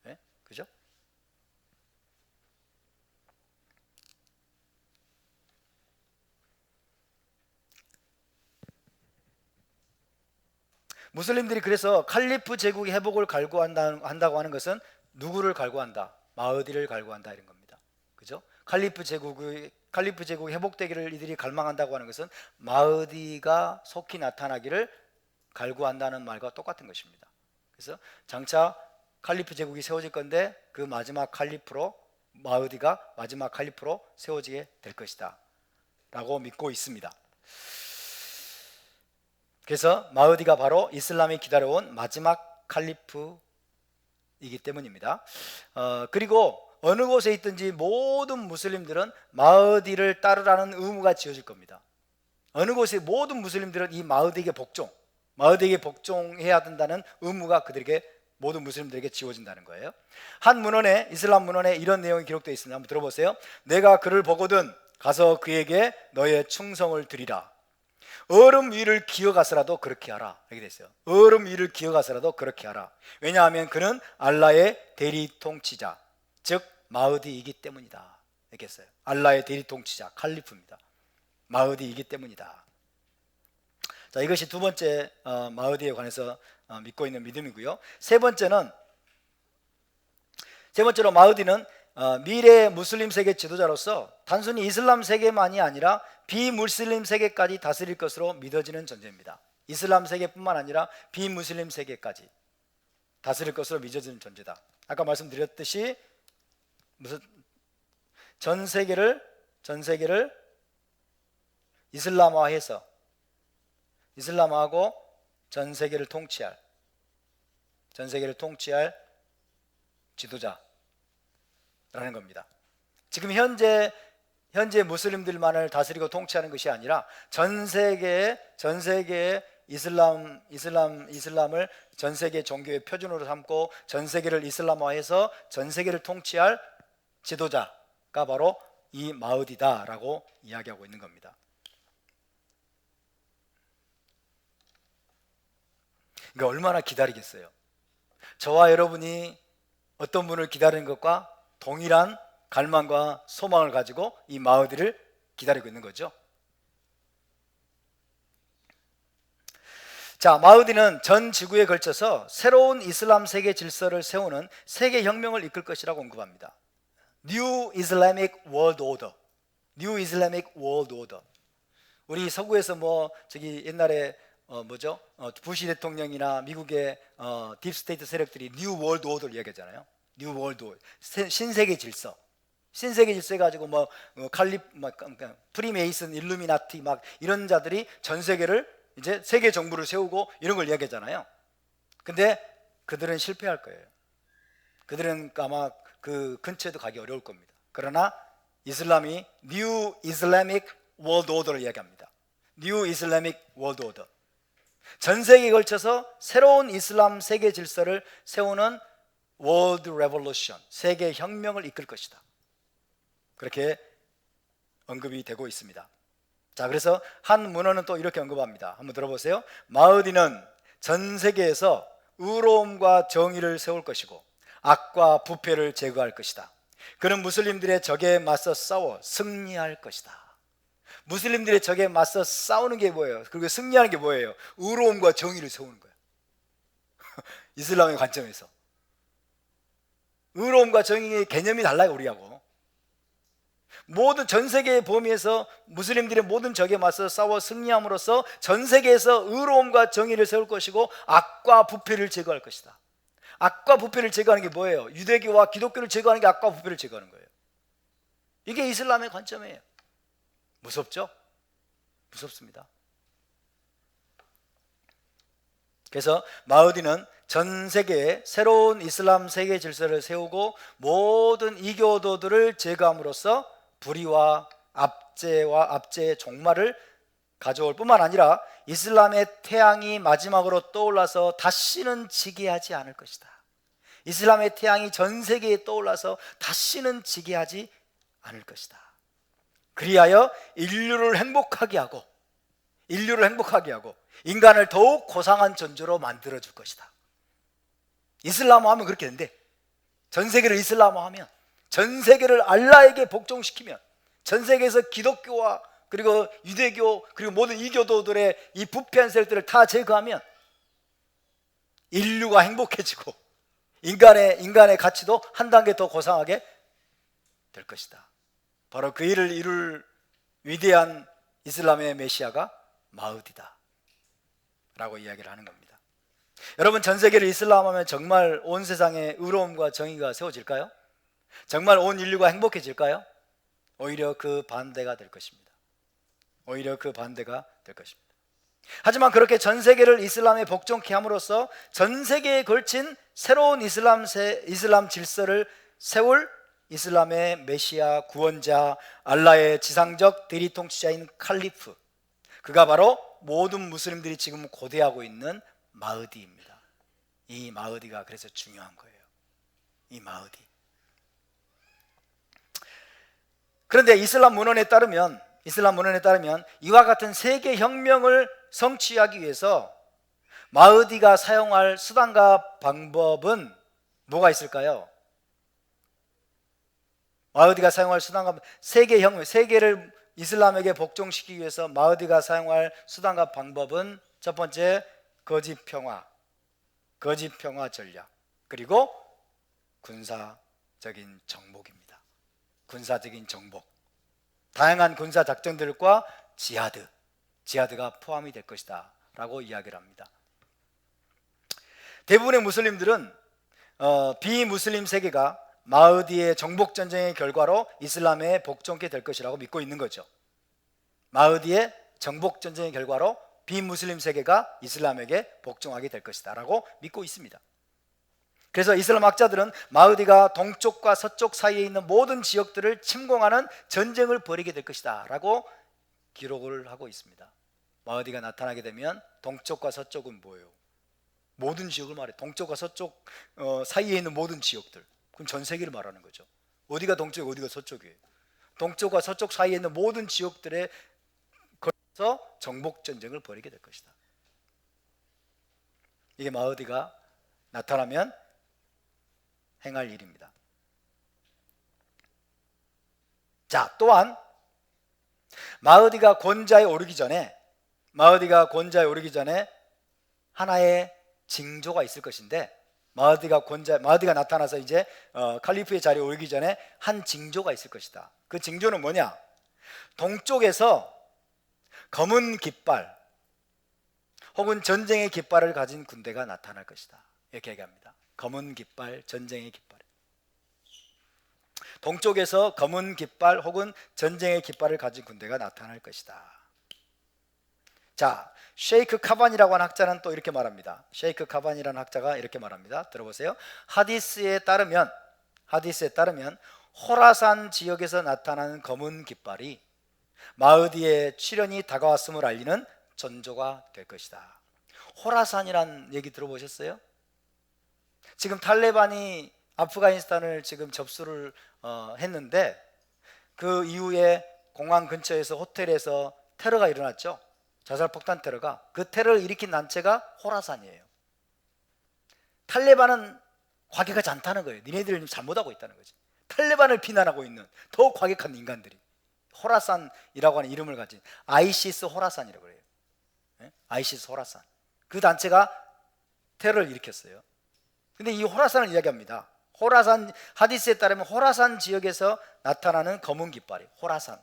네? 그죠? 무슬림들이 그래서 칼리프 제국의 회복을 갈구한다고 하는 것은 누구를 갈구한다? 마흐디를 갈구한다 이런 겁니다. 그죠? 칼리프 제국이 회복되기를 이들이 갈망한다고 하는 것은 마흐디가 속히 나타나기를 갈구한다는 말과 똑같은 것입니다. 그래서 장차 칼리프 제국이 세워질 건데 그 마지막 칼리프로 마흐디가 마지막 칼리프로 세워지게 될 것이다 라고 믿고 있습니다. 그래서 마흐디가 바로 이슬람이 기다려온 마지막 칼리프이기 때문입니다. 그리고 어느 곳에 있든지 모든 무슬림들은 마흐디를 따르라는 의무가 지어질 겁니다. 어느 곳에 모든 무슬림들은 이 마흐디에게 복종해야 된다는 의무가 모든 무슬림들에게 지워진다는 거예요. 한 문헌에, 이슬람 문헌에 이런 내용이 기록되어 있습니다. 한번 들어보세요. 내가 그를 보거든 가서 그에게 너의 충성을 드리라. 얼음 위를 기어가서라도 그렇게 하라. 이렇게 돼 있어요. 얼음 위를 기어가서라도 그렇게 하라. 왜냐하면 그는 알라의 대리 통치자, 즉 마흐디이기 때문이다. 이렇게 했어요. 알라의 대리 통치자, 칼리프입니다. 마흐디이기 때문이다. 자, 이것이 두 번째 마흐디에 관해서 믿고 있는 믿음이고요. 세 번째로 마흐디는 미래 무슬림 세계 지도자로서 단순히 이슬람 세계만이 아니라 비무슬림 세계까지 다스릴 것으로 믿어지는 존재입니다. 이슬람 세계뿐만 아니라 비무슬림 세계까지 다스릴 것으로 믿어지는 존재다. 아까 말씀드렸듯이 전 세계를 이슬람화하고 전 세계를 통치할 지도자라는 겁니다. 지금 현재 무슬림들만을 다스리고 통치하는 것이 아니라 전 세계의 이슬람을 전 세계 종교의 표준으로 삼고 전 세계를 이슬람화해서 전 세계를 통치할 지도자가 바로 이 마흐디다라고 이야기하고 있는 겁니다. 그러니까 얼마나 기다리겠어요? 저와 여러분이 어떤 분을 기다리는 것과 동일한 갈망과 소망을 가지고 이 마흐디를 기다리고 있는 거죠. 자, 마흐디는 전 지구에 걸쳐서 새로운 이슬람 세계 질서를 세우는 세계 혁명을 이끌 것이라고 언급합니다. New Islamic World Order. 우리 서구에서 옛날에 부시 대통령이나 미국의 딥스테이트 세력들이 New World Order 이야기하잖아요. New World Order, 신세계 질서 해가지고 프리메이슨, 일루미나티 이런 자들이 전 세계를 이제 세계 정부를 세우고 이런 걸 이야기하잖아요. 근데 그들은 실패할 거예요. 그들은 아마 그 근처에도 가기 어려울 겁니다. 그러나 이슬람이 New Islamic World Order를 이야기합니다. New Islamic World Order. 전 세계에 걸쳐서 새로운 이슬람 세계 질서를 세우는 World Revolution, 세계 혁명을 이끌 것이다. 그렇게 언급이 되고 있습니다. 자, 그래서 한 문헌은 또 이렇게 언급합니다. 한번 들어보세요. 마흐디는 전 세계에서 의로움과 정의를 세울 것이고 악과 부패를 제거할 것이다. 그는 무슬림들의 적에 맞서 싸워 승리할 것이다. 무슬림들의 적에 맞서 싸우는 게 뭐예요? 그리고 승리하는 게 뭐예요? 의로움과 정의를 세우는 거예요. 이슬람의 관점에서 의로움과 정의의 개념이 달라요, 우리하고. 모든 전 세계의 범위에서 무슬림들의 모든 적에 맞서 싸워 승리함으로써 전 세계에서 의로움과 정의를 세울 것이고 악과 부패를 제거할 것이다. 악과 부패를 제거하는 게 뭐예요? 유대교와 기독교를 제거하는 게 악과 부패를 제거하는 거예요. 이게 이슬람의 관점이에요. 무섭죠? 무섭습니다. 그래서 마흐디는 전 세계에 새로운 이슬람 세계 질서를 세우고 모든 이교도들을 제거함으로써 불의와 압제의 종말을 가져올 뿐만 아니라 이슬람의 태양이 마지막으로 떠올라서 다시는 지게 하지 않을 것이다. 이슬람의 태양이 전 세계에 떠올라서 다시는 지게 하지 않을 것이다. 그리하여 인류를 행복하게 하고 인간을 더욱 고상한 존재로 만들어 줄 것이다. 이슬람화하면 그렇게 된대. 전 세계를 이슬람화하면, 전 세계를 알라에게 복종시키면, 전 세계에서 기독교와 그리고 유대교 그리고 모든 이교도들의 이 부패한 세력들을 다 제거하면 인류가 행복해지고 인간의 가치도 한 단계 더 고상하게 될 것이다. 바로 그 일을 이룰 위대한 이슬람의 메시아가 마흐디다 라고 이야기를 하는 겁니다. 여러분, 전 세계를 이슬람하면 정말 온 세상에 의로움과 정의가 세워질까요? 정말 온 인류가 행복해질까요? 오히려 그 반대가 될 것입니다. 하지만 그렇게 전 세계를 이슬람에 복종케 함으로써 전 세계에 걸친 새로운 이슬람 질서를 세울 이슬람의 메시아 구원자, 알라의 지상적 대리통치자인 칼리프, 그가 바로 모든 무슬림들이 지금 고대하고 있는 마흐디입니다. 이 마흐디가 그래서 중요한 거예요. 이 마흐디. 그런데 이슬람 문헌에 따르면 이와 같은 세계 혁명을 성취하기 위해서 마흐디가 사용할 수단과 방법은 뭐가 있을까요? 마흐디가 사용할 수단과 세계 혁명, 세계를 이슬람에게 복종시키기 위해서 마흐디가 사용할 수단과 방법은 첫 번째, 거짓 평화 전략, 그리고 군사적인 정복입니다. 군사적인 정복, 다양한 군사 작전들과 지하드가 포함이 될 것이다 라고 이야기를 합니다. 대부분의 무슬림들은 비무슬림 세계가 마흐디의 정복 전쟁의 결과로 이슬람에 복종케 될 것이라고 믿고 있는 거죠. 마흐디의 정복 전쟁의 결과로 비무슬림 세계가 이슬람에게 복종하게 될 것이다 라고 믿고 있습니다. 그래서 이슬람 학자들은 마흐디가 동쪽과 서쪽 사이에 있는 모든 지역들을 침공하는 전쟁을 벌이게 될 것이다 라고 기록을 하고 있습니다. 마흐디가 나타나게 되면 동쪽과 서쪽은 뭐예요? 모든 지역을 말해. 동쪽과 서쪽 사이에 있는 모든 지역들, 그럼 전 세계를 말하는 거죠. 어디가 동쪽이고 어디가 서쪽이에요? 동쪽과 서쪽 사이에 있는 모든 지역들에 걸쳐서 정복 전쟁을 벌이게 될 것이다. 이게 마흐디가 나타나면 행할 일입니다. 자, 또한 마흐디가 권좌에 오르기 전에 하나의 징조가 있을 것인데, 마흐디가 나타나서 이제 칼리프의 자리에 오르기 전에 한 징조가 있을 것이다. 그 징조는 뭐냐? 동쪽에서 검은 깃발 혹은 전쟁의 깃발을 가진 군대가 나타날 것이다. 이렇게 얘기합니다. 검은 깃발, 전쟁의 깃발. 동쪽에서 검은 깃발 혹은 전쟁의 깃발을 가진 군대가 나타날 것이다. 자, 셰이크 카반이라고 하는 학자는 또 이렇게 말합니다. 셰이크 카반이라는 학자가 이렇게 말합니다. 들어보세요. 하디스에 따르면 호라산 지역에서 나타나는 검은 깃발이 마흐디의 출현이 다가왔음을 알리는 전조가 될 것이다. 호라산이란 얘기 들어보셨어요? 지금 탈레반이 아프가니스탄을 지금 접수를 했는데, 그 이후에 공항 근처에서 호텔에서 테러가 일어났죠. 자살폭탄 테러가. 그 테러를 일으킨 단체가 호라산이에요. 탈레반은 관계가 않다는 거예요. 니네들이 잘못하고 있다는 거지. 탈레반을 비난하고 있는 더 과격한 인간들이 호라산이라고 하는 이름을 가진 아이시스 호라산이라고 그래요. 아이시스 호라산. 그 단체가 테러를 일으켰어요. 근데 이 호라산을 이야기합니다. 호라산, 하디스에 따르면 호라산 지역에서 나타나는 검은 깃발이 호라산.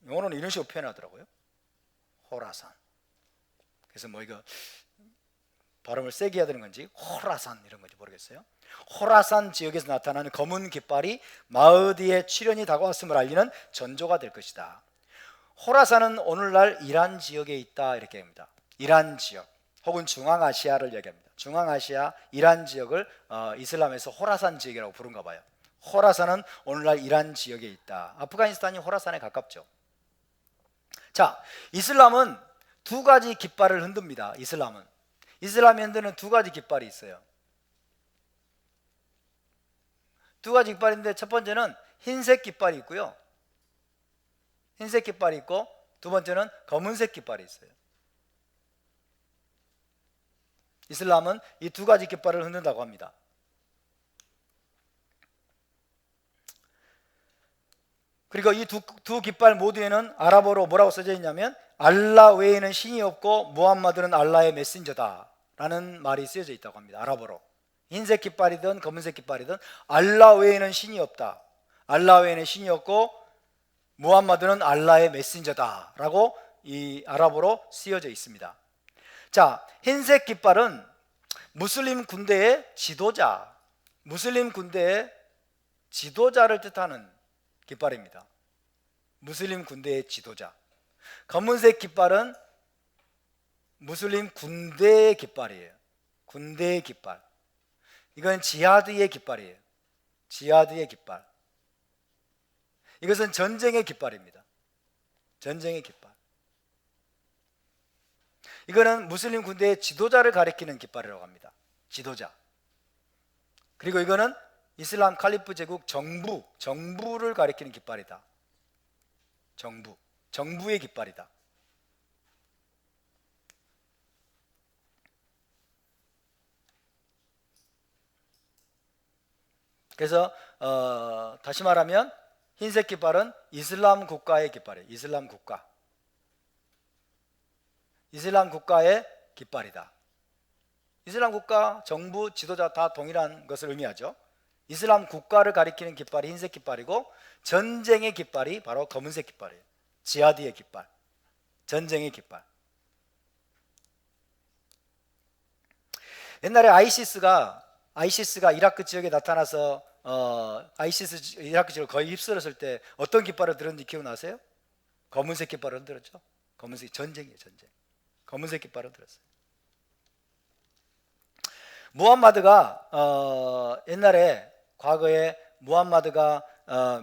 영어로는 이런 식으로 표현하더라고요. 호라산. 그래서 뭐 이거 발음을 세게 해야 되는 건지 호라산 이런 건지 모르겠어요. 호라산 지역에서 나타나는 검은 깃발이 마흐디의 출현이 다가왔음을 알리는 전조가 될 것이다. 호라산은 오늘날 이란 지역에 있다 이렇게 합니다. 이란 지역 혹은 중앙아시아를 얘기합니다. 중앙아시아 이란 지역을 이슬람에서 호라산 지역이라고 부른가 봐요. 호라산은 오늘날 이란 지역에 있다. 아프가니스탄이 호라산에 가깝죠. 자, 이슬람은 두 가지 깃발을 흔듭니다. 이슬람이 흔드는 두 가지 깃발이 있어요. 두 가지 깃발인데 첫 번째는 흰색 깃발이 있고요. 흰색 깃발이 있고 두 번째는 검은색 깃발이 있어요. 이슬람은 이 두 가지 깃발을 흔든다고 합니다. 그리고 이 두 깃발 모두에는 아랍어로 뭐라고 써져 있냐면 알라 외에는 신이 없고 무함마드는 알라의 메신저다 라는 말이 쓰여져 있다고 합니다. 아랍어로. 흰색 깃발이든 검은색 깃발이든 알라 외에는 신이 없다, 알라 외에는 신이 없고 무함마드는 알라의 메신저다 라고 이 아랍어로 쓰여져 있습니다. 자, 흰색 깃발은 무슬림 군대의 지도자, 무슬림 군대의 지도자를 뜻하는 깃발입니다. 무슬림 군대의 지도자. 검은색 깃발은 무슬림 군대의 깃발이에요. 군대의 깃발. 이건 지하드의 깃발이에요. 지하드의 깃발. 이것은 전쟁의 깃발입니다. 전쟁의 깃발. 이거는 무슬림 군대의 지도자를 가리키는 깃발이라고 합니다. 지도자. 그리고 이거는 이슬람 칼리프 제국 정부를 가리키는 깃발이다. 정부의 깃발이다. 그래서 다시 말하면 흰색 깃발은 이슬람 국가의 깃발이에요. 이슬람 국가의 깃발이다. 이슬람 국가, 정부, 지도자 다 동일한 것을 의미하죠. 이슬람 국가를 가리키는 깃발이 흰색 깃발이고 전쟁의 깃발이 바로 검은색 깃발이에요. 지하드의 깃발, 전쟁의 깃발. 옛날에 아이시스가 이라크 지역에 나타나서 아이시스 이라크 지역을 거의 휩쓸었을 때 어떤 깃발을 들었는지 기억나세요? 검은색 깃발을 들었죠. 검은색 전쟁이에요, 전쟁. 검은색 깃발을 들었어요. 무함마드가 옛날에 과거에 무함마드가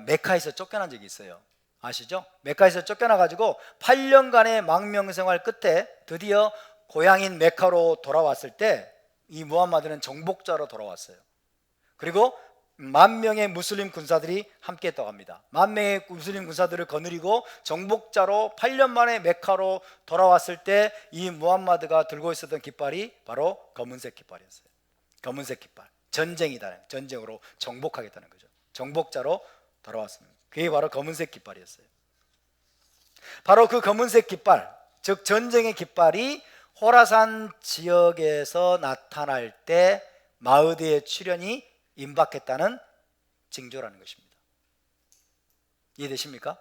메카에서 쫓겨난 적이 있어요. 아시죠? 메카에서 쫓겨나 가지고 8년간의 망명생활 끝에 드디어 고향인 메카로 돌아왔을 때 이 무함마드는 정복자로 돌아왔어요. 그리고 10,000명의 무슬림 군사들이 함께 했다고 합니다. 10,000명의 무슬림 군사들을 거느리고 정복자로 8년 만에 메카로 돌아왔을 때 이 무함마드가 들고 있었던 깃발이 바로 검은색 깃발이었어요. 검은색 깃발. 전쟁이다. 전쟁으로 정복하겠다는 거죠. 정복자로 돌아왔습니다. 그게 바로 검은색 깃발이었어요. 바로 그 검은색 깃발, 즉 전쟁의 깃발이 호라산 지역에서 나타날 때 마흐디의 출현이 임박했다는 징조라는 것입니다. 이해되십니까?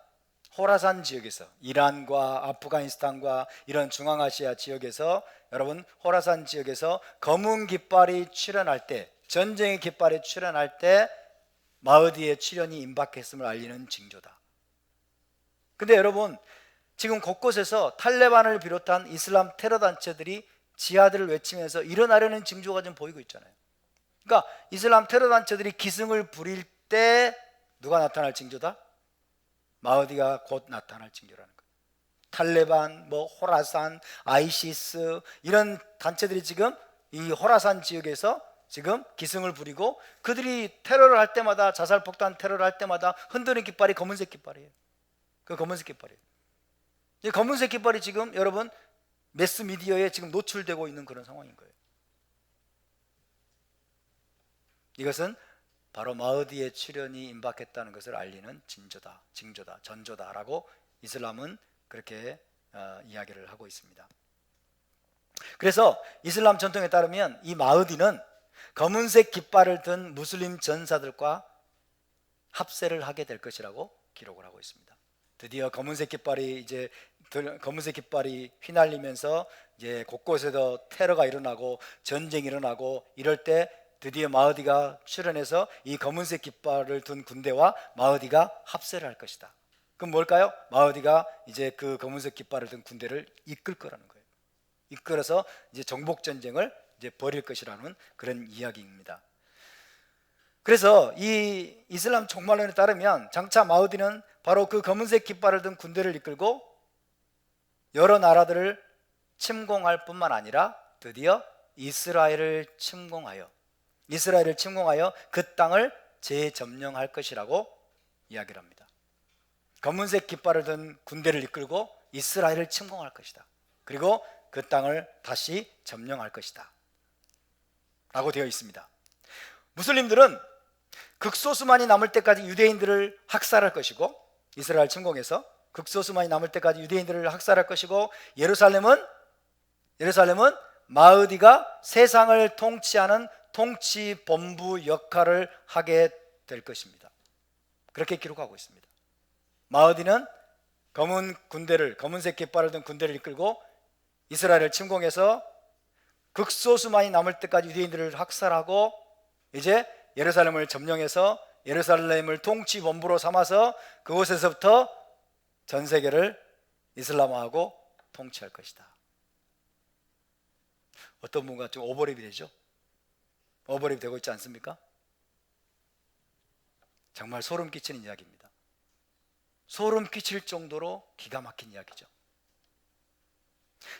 호라산 지역에서, 이란과 아프가니스탄과 이런 중앙아시아 지역에서, 여러분 호라산 지역에서 검은 깃발이 출현할 때, 전쟁의 깃발이 출현할 때 마흐디의 출현이 임박했음을 알리는 징조다. 근데 여러분 지금 곳곳에서 탈레반을 비롯한 이슬람 테러 단체들이 지하드를 외치면서 일어나려는 징조가 좀 보이고 있잖아요. 그러니까 이슬람 테러 단체들이 기승을 부릴 때 누가 나타날 징조다? 마흐디가 곧 나타날 징조라는 거예요. 탈레반, 호라산, 아이시스 이런 단체들이 지금 이 호라산 지역에서 지금 기승을 부리고 그들이 테러를 할 때마다, 자살폭탄 테러를 할 때마다 흔드는 깃발이 검은색 깃발이에요. 그 검은색 깃발이에요. 이 검은색 깃발이 지금 여러분 매스미디어에 지금 노출되고 있는 그런 상황인 거예요. 이것은 바로 마흐디의 출현이 임박했다는 것을 알리는 징조다, 전조다라고 이슬람은 그렇게 이야기를 하고 있습니다. 그래서 이슬람 전통에 따르면 이 마흐디는 검은색 깃발을 든 무슬림 전사들과 합세를 하게 될 것이라고 기록을 하고 있습니다. 드디어 검은색 깃발이 휘날리면서 이제 곳곳에서 테러가 일어나고 전쟁이 일어나고 이럴 때 드디어 마흐디가 출현해서 이 검은색 깃발을 든 군대와 마흐디가 합세를 할 것이다. 그럼 뭘까요? 마흐디가 이제 그 검은색 깃발을 든 군대를 이끌 거라는 거예요. 이끌어서 이제 정복 전쟁을 이제 벌일 것이라는 그런 이야기입니다. 그래서 이 이슬람 종말론에 따르면 장차 마흐디는 바로 그 검은색 깃발을 든 군대를 이끌고 여러 나라들을 침공할 뿐만 아니라 드디어 이스라엘을 침공하여 그 땅을 재점령할 것이라고 이야기를 합니다. 검은색 깃발을 든 군대를 이끌고 이스라엘을 침공할 것이다. 그리고 그 땅을 다시 점령할 것이다 라고 되어 있습니다. 무슬림들은 극소수만이 남을 때까지 유대인들을 학살할 것이고, 이스라엘 침공에서 극소수만이 남을 때까지 유대인들을 학살할 것이고, 예루살렘은 마흐디가 세상을 통치하는 통치 본부 역할을 하게 될 것입니다. 그렇게 기록하고 있습니다. 마흐디는 검은색 깃발을 든 군대를 이끌고 이스라엘을 침공해서 극소수만이 남을 때까지 유대인들을 학살하고 이제 예루살렘을 점령해서 예루살렘을 통치 본부로 삼아서 그곳에서부터 전 세계를 이슬람화하고 통치할 것이다. 어떤 분과 좀 오버랩이 되죠? 오버랩이 되고 있지 않습니까? 정말 소름 끼치는 이야기입니다. 소름 끼칠 정도로 기가 막힌 이야기죠.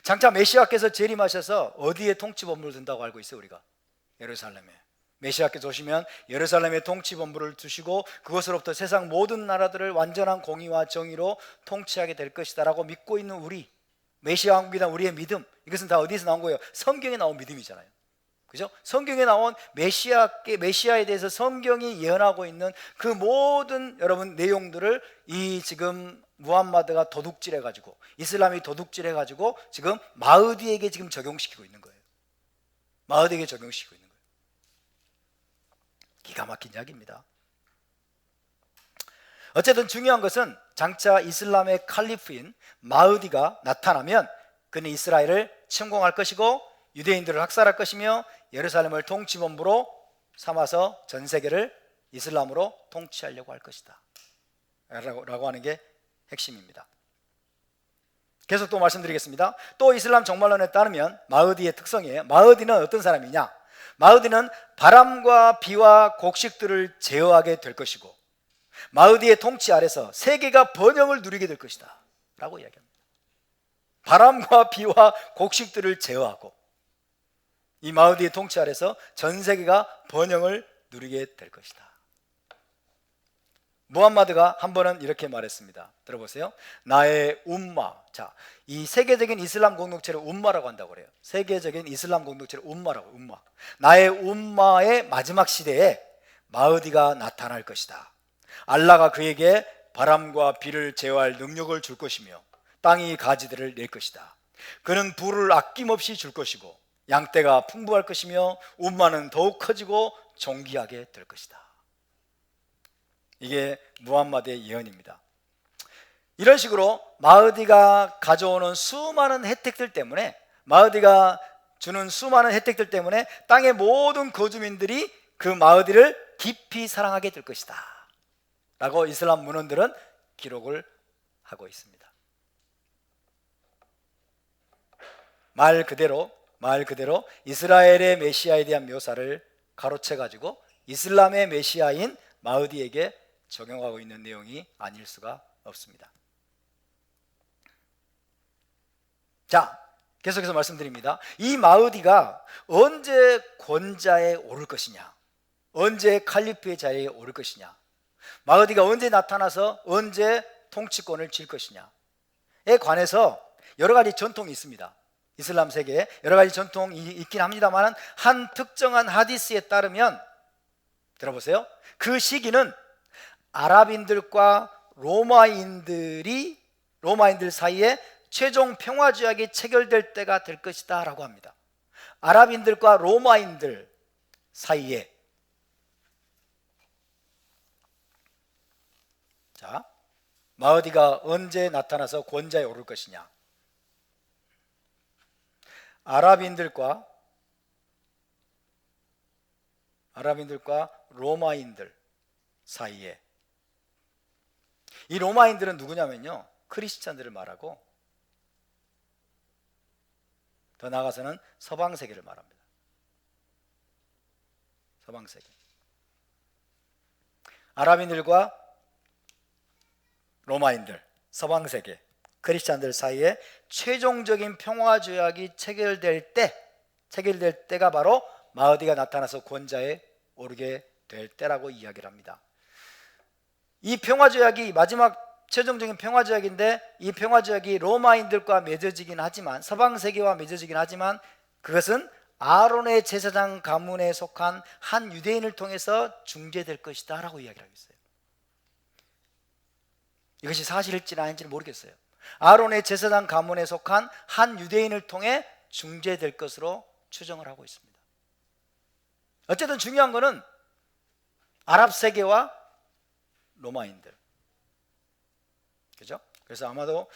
장차 메시아께서 재림하셔서 어디에 통치 본부를 둔다고 알고 있어요? 우리가 예루살렘에. 메시아께서 오시면 예루살렘에 통치 본부를 두시고 그것으로부터 세상 모든 나라들을 완전한 공의와 정의로 통치하게 될 것이다 라고 믿고 있는 우리, 메시아 왕국에 대한 우리의 믿음, 이것은 다 어디서 나온 거예요? 성경에 나온 믿음이잖아요. 그죠? 성경에 나온 메시아에 대해서 성경이 예언하고 있는 그 모든 여러분 내용들을 이 지금 무함마드가 도둑질해가지고, 이슬람이 도둑질해가지고 지금 마흐디에게 지금 적용시키고 있는 거예요. 마흐디에게 적용시키고 있는 거예요. 기가 막힌 이야기입니다. 어쨌든 중요한 것은 장차 이슬람의 칼리프인 마흐디가 나타나면 그는 이스라엘을 침공할 것이고 유대인들을 학살할 것이며 예루살렘을 통치본부로 삼아서 전 세계를 이슬람으로 통치하려고 할 것이다 라고 하는 게 핵심입니다. 계속 또 말씀드리겠습니다. 또 이슬람 종말론에 따르면 마흐디의 특성이에요. 마흐디는 어떤 사람이냐? 마흐디는 바람과 비와 곡식들을 제어하게 될 것이고 마흐디의 통치 아래서 세계가 번영을 누리게 될 것이다 라고 이야기합니다. 바람과 비와 곡식들을 제어하고 이 마흐디의 통치 아래서 전 세계가 번영을 누리게 될 것이다. 무함마드가 한 번은 이렇게 말했습니다. 들어보세요. 나의 umma. 자, 이 세계적인 이슬람 공동체를 umma라고 한다고 그래요. 세계적인 이슬람 공동체를 umma라고, umma. 나의 umma의 마지막 시대에 마흐디가 나타날 것이다. 알라가 그에게 바람과 비를 제어할 능력을 줄 것이며 땅이 가지들을 낼 것이다. 그는 불을 아낌없이 줄 것이고 양떼가 풍부할 것이며 umma는 더욱 커지고 존귀하게 될 것이다. 이게 무함마드의 예언입니다. 이런 식으로 마흐디가 가져오는 수많은 혜택들 때문에, 마흐디가 주는 수많은 혜택들 때문에 땅의 모든 거주민들이 그 마흐디를 깊이 사랑하게 될 것이다 라고 이슬람 문헌들은 기록을 하고 있습니다. 말 그대로 이스라엘의 메시아에 대한 묘사를 가로채 가지고 이슬람의 메시아인 마흐디에게 적용하고 있는 내용이 아닐 수가 없습니다. 자, 계속해서 말씀드립니다. 이 마흐디가 언제 권자에 오를 것이냐, 언제 칼리프의 자리에 오를 것이냐, 마흐디가 언제 나타나서 언제 통치권을 쥘 것이냐에 관해서 여러 가지 전통이 있습니다. 이슬람 세계에 여러 가지 전통이 있긴 합니다만 한 특정한 하디스에 따르면 들어보세요. 그 시기는 아랍인들과 로마인들 사이에 최종 평화조약이 체결될 때가 될 것이다 라고 합니다. 아랍인들과 로마인들 사이에. 자, 마흐디가 언제 나타나서 권좌에 오를 것이냐? 아랍인들과 로마인들 사이에. 이 로마인들은 누구냐면요, 크리스찬들을 말하고 더 나아가서는 서방세계를 말합니다. 서방세계. 아랍인들과 로마인들, 서방세계, 크리스찬들 사이에 최종적인 평화조약이 체결될 때가 바로 마흐디가 나타나서 권좌에 오르게 될 때라고 이야기를 합니다. 이 평화조약이 마지막 최종적인 평화조약인데, 이 평화조약이 로마인들과 맺어지긴 하지만, 서방세계와 맺어지긴 하지만, 그것은 아론의 제사장 가문에 속한 한 유대인을 통해서 중재될 것이다 라고 이야기를 하고 있어요. 이것이 사실일지는 아닌지는 모르겠어요. 아론의 제사장 가문에 속한 한 유대인을 통해 중재될 것으로 추정을 하고 있습니다. 어쨌든 중요한 것은 아랍 세계와 로마인들, 그죠? 그래서 아마도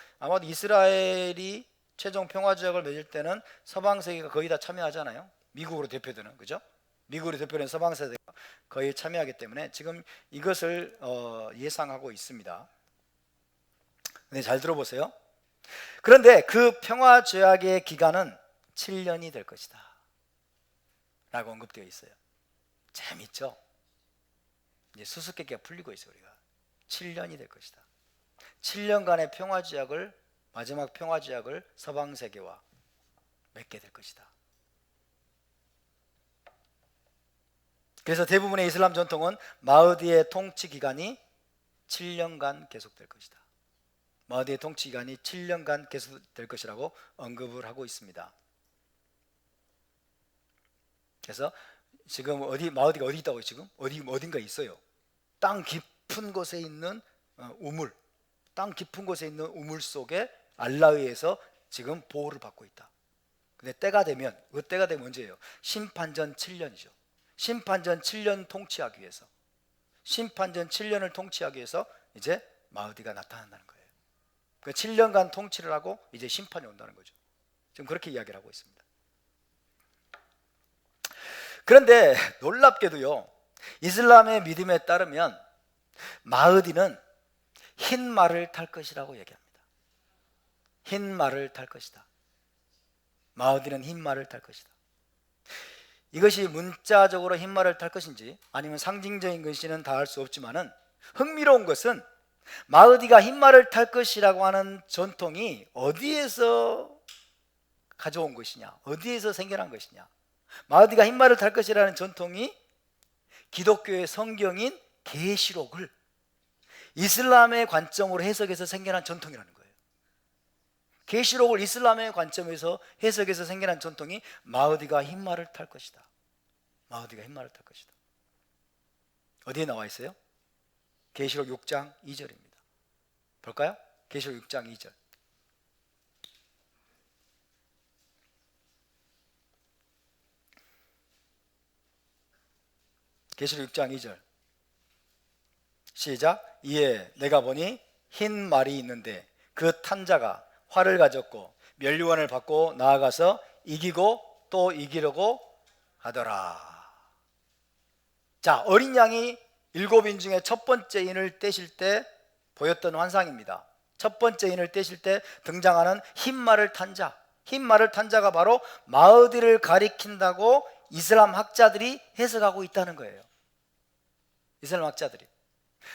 이스라엘이 최종 평화조약을 맺을 때는 서방 세계가 거의 다 참여하잖아요. 미국으로 대표되는, 그죠? 미국으로 대표되는 서방 세계가 거의 참여하기 때문에 지금 이것을 예상하고 있습니다. 근데 잘 들어보세요. 그런데 그 평화조약의 기간은 7년이 될 것이다 라고 언급되어 있어요. 재밌죠? 이제 수수께끼가 풀리고 있어요. 우리가 7년이 될 것이다. 7년간의 평화조약을, 마지막 평화조약을 서방세계와 맺게 될 것이다. 그래서 대부분의 이슬람 전통은 마흐디의 통치 기간이 7년간 계속될 것이다. 마흐디의 통치 기간이 7년간 계속될 것이라고 언급을 하고 있습니다. 그래서 지금 마흐디가 어디 있다고요? 지금 어딘가 있어요. 땅 깊은 곳에 있는 우물, 땅 깊은 곳에 있는 우물 속에 알라에 의해서 지금 보호를 받고 있다. 근데 때가 되면 언제예요? 심판전 7년이죠. 심판전 7년 통치하기 위해서, 심판전 7년을 통치하기 위해서 이제 마흐디가 나타난다는 거예요. 그 7년간 통치를 하고 이제 심판이 온다는 거죠. 지금 그렇게 이야기를 하고 있습니다. 그런데 놀랍게도요, 이슬람의 믿음에 따르면 마흐디는 흰 말을 탈 것이라고 얘기합니다. 흰 말을 탈 것이다. 마흐디는 흰 말을 탈 것이다. 이것이 문자적으로 흰 말을 탈 것인지 아니면 상징적인 것인지는 다 알 수 없지만은, 흥미로운 것은 마흐디가 흰 말을 탈 것이라고 하는 전통이 어디에서 가져온 것이냐, 어디에서 생겨난 것이냐. 마흐디가 흰 말을 탈 것이라는 전통이 기독교의 성경인 계시록을 이슬람의 관점으로 해석해서 생겨난 전통이라는 거예요. 계시록을 이슬람의 관점에서 해석해서 생겨난 전통이 마흐디가 흰 말을 탈 것이다. 마흐디가 흰 말을 탈 것이다. 어디에 나와 있어요? 계시록 6장 2절입니다. 볼까요? 계시록 6장 2절. 계시록 6장 2절. 시작. 이에 내가 보니 흰 말이 있는데 그 탄 자가 활을 가졌고 면류관을 받고 나아가서 이기고 또 이기려고 하더라. 자, 어린 양이 7인 중에 첫 번째 인을 떼실 때 보였던 환상입니다. 첫 번째 인을 떼실 때 등장하는 흰 말을 탄 자, 흰 말을 탄 자가 바로 마흐디를 가리킨다고 이슬람 학자들이 해석하고 있다는 거예요. 이슬람 학자들이.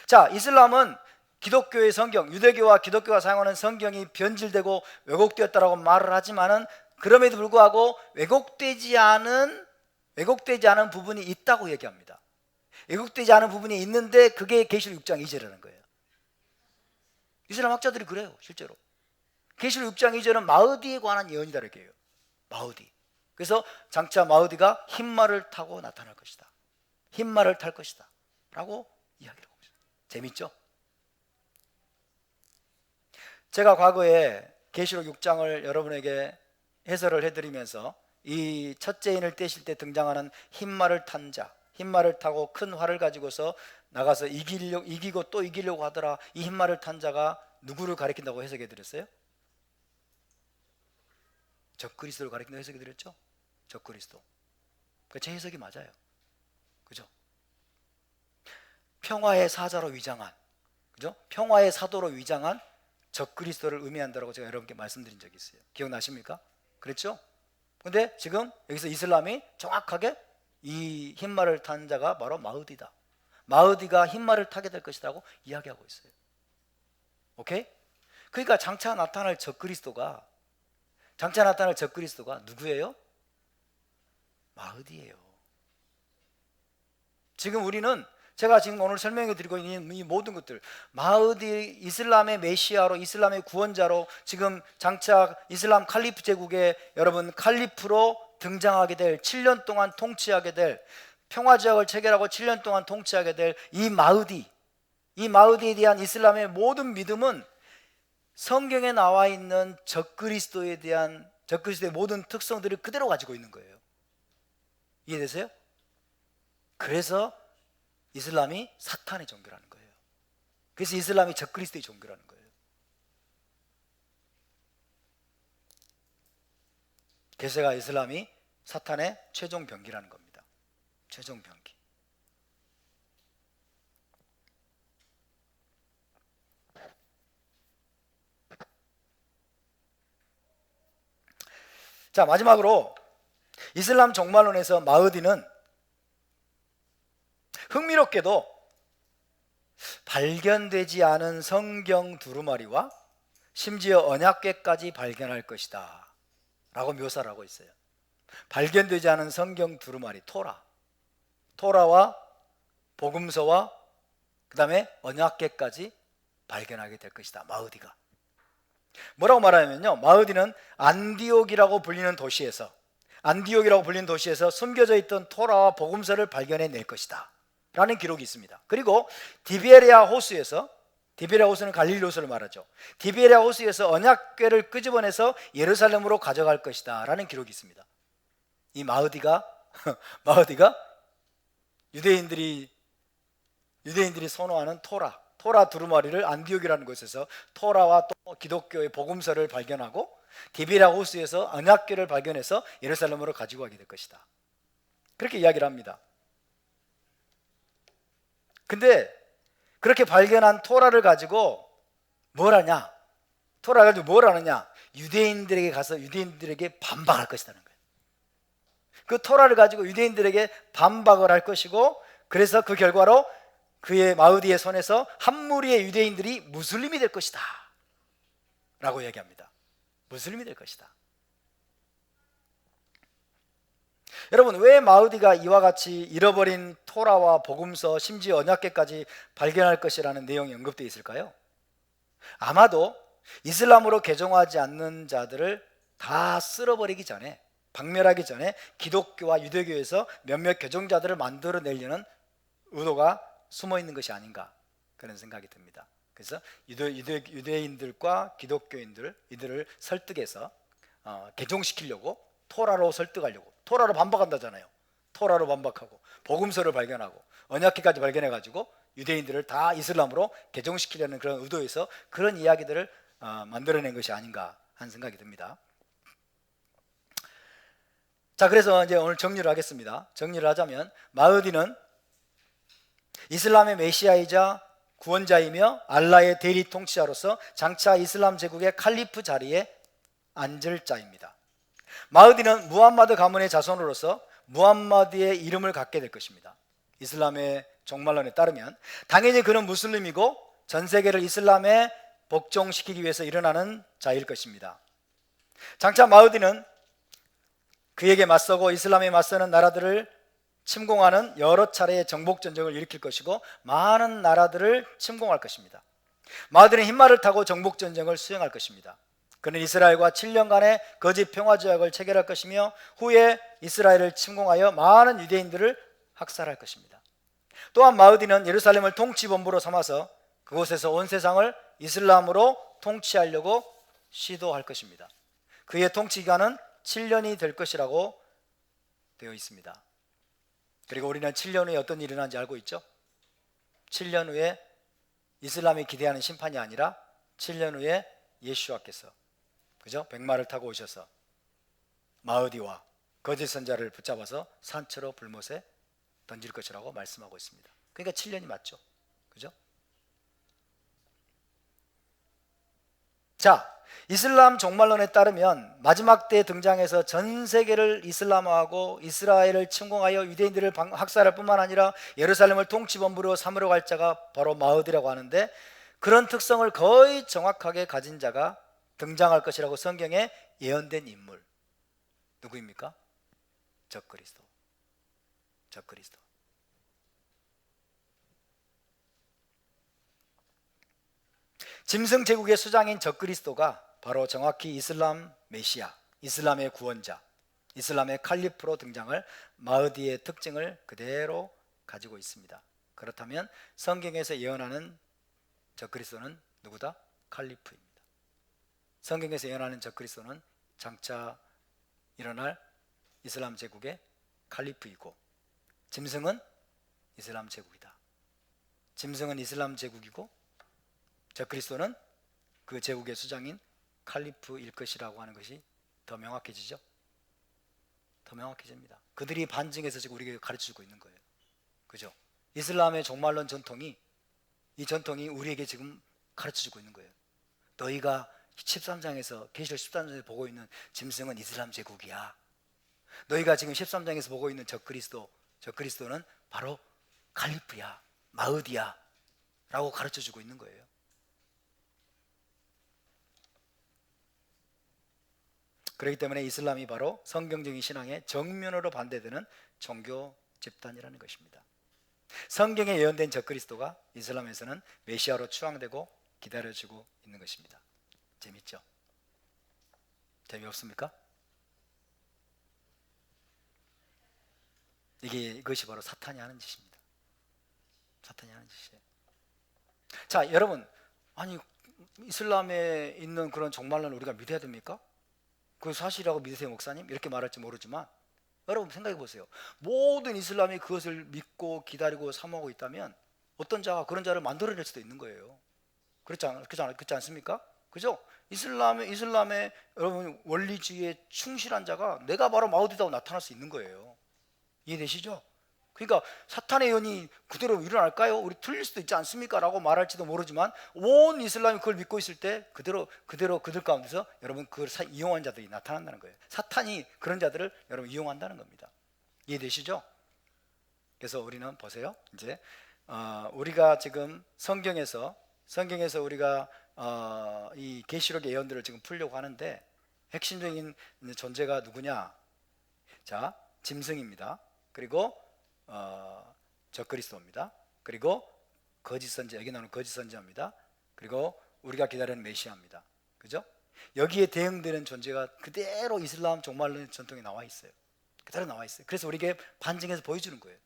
자, 이슬람은 기독교의 성경, 유대교와 기독교가 사용하는 성경이 변질되고 왜곡되었다라고 말을 하지만은, 그럼에도 불구하고 왜곡되지 않은 부분이 있다고 얘기합니다. 왜곡되지 않은 부분이 있는데 그게 계시록 6장 2절이라는 거예요. 이슬람 학자들이 그래요. 실제로 계시록 6장 2절은 마흐디에 관한 예언이다 이렇게 해요. 마흐디. 그래서 장차 마흐디가 흰 말을 타고 나타날 것이다. 흰말을 탈 것이다 라고 이야기를 하고 있어요. 재밌죠? 제가 과거에 계시록 6장을 여러분에게 해설을 해드리면서 이 첫째인을 떼실 때 등장하는 흰말을 탄 자, 흰말을 타고 큰 활을 가지고서 나가서 이기고 또 이기려고 하더라, 이 흰말을 탄 자가 누구를 가리킨다고 해석해 드렸어요? 적그리스도를 가리킨다고 해석해 드렸죠? 적그리스도. 제 해석이 맞아요. 그죠? 평화의 사자로 위장한, 그죠? 평화의 사도로 위장한 적그리스도를 의미한다고 제가 여러분께 말씀드린 적이 있어요. 기억나십니까? 그랬죠? 근데 지금 여기서 이슬람이 정확하게 이 흰말을 탄 자가 바로 마흐디다, 마흐디가 흰말을 타게 될 것이라고 이야기하고 있어요. 오케이? 그러니까 장차 나타날 적그리스도가 누구예요? 마흐디예요. 지금 우리는 제가 지금 오늘 설명해 드리고 있는 이 모든 것들, 마흐디, 이슬람의 메시아로, 이슬람의 구원자로 지금 장차 이슬람 칼리프 제국의 여러분 칼리프로 등장하게 될, 7년 동안 통치하게 될, 평화지역을 체결하고 7년 동안 통치하게 될 이 마흐디, 이 마흐디에 대한 이슬람의 모든 믿음은 성경에 나와 있는 적그리스도의 모든 특성들을 그대로 가지고 있는 거예요. 이해되세요? 그래서 이슬람이 사탄의 종교라는 거예요. 그래서 이슬람이 적그리스도의 종교라는 거예요. 그래서 이슬람이 사탄의 최종 병기라는 겁니다. 최종 병기. 자, 마지막으로 이슬람 종말론에서 마흐디는 흥미롭게도 발견되지 않은 성경 두루마리와 심지어 언약궤까지 발견할 것이다 라고 묘사를 하고 있어요. 발견되지 않은 성경 두루마리, 토라와 복음서와 그 다음에 언약궤까지 발견하게 될 것이다, 마흐디가. 뭐라고 말하냐면요, 마흐디는 안디옥이라고 불리는 도시에서 숨겨져 있던 토라와 복음서를 발견해 낼 것이다 라는 기록이 있습니다. 그리고 디베레아 호수는 갈릴리 호수를 말하죠. 디베레아 호수에서 언약궤를 끄집어내서 예루살렘으로 가져갈 것이다 라는 기록이 있습니다. 이 마흐디가 유대인들이 선호하는 토라 두루마리를 안디옥이라는 곳에서 토라와 또 기독교의 복음서를 발견하고 디베레아 호수에서 언약궤를 발견해서 예루살렘으로 가지고 가게 될 것이다, 그렇게 이야기를 합니다. 근데 그렇게 발견한 토라를 가지고 뭘 하냐? 유대인들에게 가서 유대인들에게 반박할 것이라는 거예요. 그 토라를 가지고 유대인들에게 반박을 할 것이고, 그래서 그 결과로 그의 마흐디의 손에서 한 무리의 유대인들이 무슬림이 될 것이다 라고 얘기합니다. 무슬림이 될 것이다. 여러분, 왜 마흐디가 이와 같이 잃어버린 토라와 복음서, 심지어 언약궤까지 발견할 것이라는 내용이 언급되어 있을까요? 아마도 이슬람으로 개종하지 않는 자들을 다 쓸어버리기 전에, 박멸하기 전에 기독교와 유대교에서 몇몇 개종자들을 만들어내려는 의도가 숨어 있는 것이 아닌가, 그런 생각이 듭니다. 그래서 유대인들과 기독교인들, 이들을 설득해서 개종시키려고, 토라로 설득하려고, 토라로 반박한다잖아요. 토라로 반박하고 복음서를 발견하고 언약궤까지 발견해가지고 유대인들을 다 이슬람으로 개종시키려는 그런 의도에서 그런 이야기들을 만들어낸 것이 아닌가 하는 생각이 듭니다. 자, 그래서 이제 오늘 정리를 하겠습니다. 정리를 하자면 마흐디는 이슬람의 메시아이자 구원자이며 알라의 대리 통치자로서 장차 이슬람 제국의 칼리프 자리에 앉을 자입니다. 마흐디는 무함마드 가문의 자손으로서 무함마드의 이름을 갖게 될 것입니다. 이슬람의 종말론에 따르면 당연히 그는 무슬림이고 전 세계를 이슬람에 복종시키기 위해서 일어나는 자일 것입니다. 장차 마흐디는 그에게 맞서고 이슬람에 맞서는 나라들을 침공하는 여러 차례의 정복전쟁을 일으킬 것이고 많은 나라들을 침공할 것입니다. 마흐디는 흰말을 타고 정복전쟁을 수행할 것입니다. 그는 이스라엘과 7년간의 거짓 평화조약을 체결할 것이며 후에 이스라엘을 침공하여 많은 유대인들을 학살할 것입니다. 또한 마흐디는 예루살렘을 통치본부로 삼아서 그곳에서 온 세상을 이슬람으로 통치하려고 시도할 것입니다. 그의 통치 기간은 7년이 될 것이라고 되어 있습니다. 그리고 우리는 7년 후에 어떤 일이 일어나는지 알고 있죠? 7년 후에 이슬람이 기대하는 심판이 아니라 7년 후에 예수와께서, 그죠? 백마를 타고 오셔서 마흐디와 거짓 선자를 붙잡아서 산채로 불못에 던질 것이라고 말씀하고 있습니다. 그러니까 7년이 맞죠, 그죠? 자, 이슬람 종말론에 따르면 마지막 때 등장해서 전 세계를 이슬람화하고 이스라엘을 침공하여 유대인들을 학살할 뿐만 아니라 예루살렘을 통치본부로 삼으러 갈 자가 바로 마흐디라고 하는데, 그런 특성을 거의 정확하게 가진 자가 등장할 것이라고 성경에 예언된 인물 누구입니까? 적그리스도. 적그리스도. 짐승 제국의 수장인 적그리스도가 바로 정확히 이슬람 메시아, 이슬람의 구원자, 이슬람의 칼리프로 등장할 마흐디의 특징을 그대로 가지고 있습니다. 그렇다면 성경에서 예언하는 적그리스도는 누구다? 칼리프입니다. 성경에서 예언하는 적그리스도는 장차 일어날 이슬람 제국의 칼리프이고, 짐승은 이슬람 제국이다. 짐승은 이슬람 제국이고 적그리스도는 그 제국의 수장인 칼리프일 것이라고 하는 것이 더 명확해지죠. 더 명확해집니다. 그들이 반증해서 지금 우리에게 가르쳐주고 있는 거예요. 그죠? 이슬람의 종말론 전통이, 이 전통이 우리에게 지금 가르쳐주고 있는 거예요. 너희가 13장에서 계시록 13장에서 보고 있는 짐승은 이슬람 제국이야. 너희가 지금 13장에서 보고 있는 적그리스도는 바로 칼리프야, 마흐디야 라고 가르쳐주고 있는 거예요. 그렇기 때문에 이슬람이 바로 성경적인 신앙의 정면으로 반대되는 종교 집단이라는 것입니다. 성경에 예언된 적그리스도가 이슬람에서는 메시아로 추앙되고 기다려지고 있는 것입니다. 재밌죠? 재미없습니까? 이것이 바로 사탄이 하는 짓입니다. 사탄이 하는 짓이에요. 자, 여러분, 아니 이슬람에 있는 그런 종말론을 우리가 믿어야 됩니까? 그 사실이라고 믿으세요, 목사님? 이렇게 말할지 모르지만 여러분 생각해 보세요. 모든 이슬람이 그것을 믿고 기다리고 사모하고 있다면 어떤 자가 그런 자를 만들어낼 수도 있는 거예요. 그렇지 않습니까? 그죠? 이슬람의 여러분 원리주의에 충실한 자가 내가 바로 마흐디라고 나타날 수 있는 거예요. 이해되시죠? 그러니까 사탄의 예언이 그대로 일어날까요? 우리 틀릴 수도 있지 않습니까? 라고 말할지도 모르지만 온 이슬람이 그걸 믿고 있을 때 그대로 그들 가운데서 여러분 그걸 이용한 자들이 나타난다는 거예요. 사탄이 그런 자들을 여러분 이용한다는 겁니다. 이해되시죠? 그래서 우리는 보세요. 이제 우리가 지금 성경에서 우리가 이 계시록의 예언들을 지금 풀려고 하는데 핵심적인 존재가 누구냐? 자, 짐승입니다. 그리고 적그리스도입니다. 그리고 거짓 선지, 여기 나오는 거짓 선지자입니다. 그리고 우리가 기다리는 메시아입니다. 그죠? 여기에 대응되는 존재가 그대로 이슬람 종말론 전통에 나와 있어요. 그대로 나와 있어요. 그래서 우리에게 반증해서 보여주는 거예요.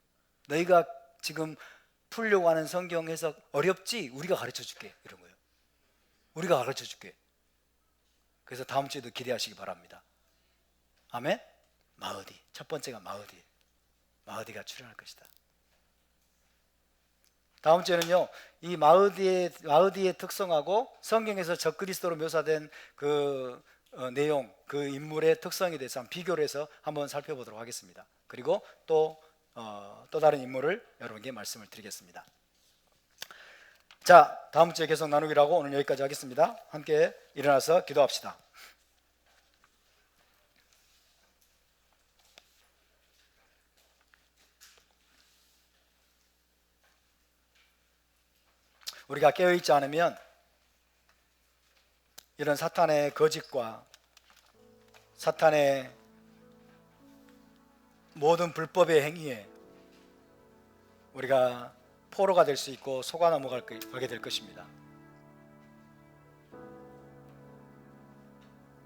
너희가 지금 풀려고 하는 성경 해석 어렵지? 우리가 가르쳐 줄게. 이런 거예요. 우리가 가르쳐 줄게. 그래서 다음 주에도 기대하시기 바랍니다. 아멘? 마흐디. 첫 번째가 마흐디. 마흐디가 출현할 것이다. 다음 주에는요, 이 마흐디의 특성하고 성경에서 적그리스도로 묘사된 그 내용, 그 인물의 특성에 대해서 비교를 해서 한번 살펴보도록 하겠습니다. 그리고 또 다른 인물을 여러분께 말씀을 드리겠습니다. 자, 다음 주에 계속 나누기로 하고 오늘 여기까지 하겠습니다. 함께 일어나서 기도합시다. 우리가 깨어있지 않으면 이런 사탄의 거짓과 사탄의 모든 불법의 행위에 우리가 포로가 될 수 있고 속아 넘어가게 될 것입니다.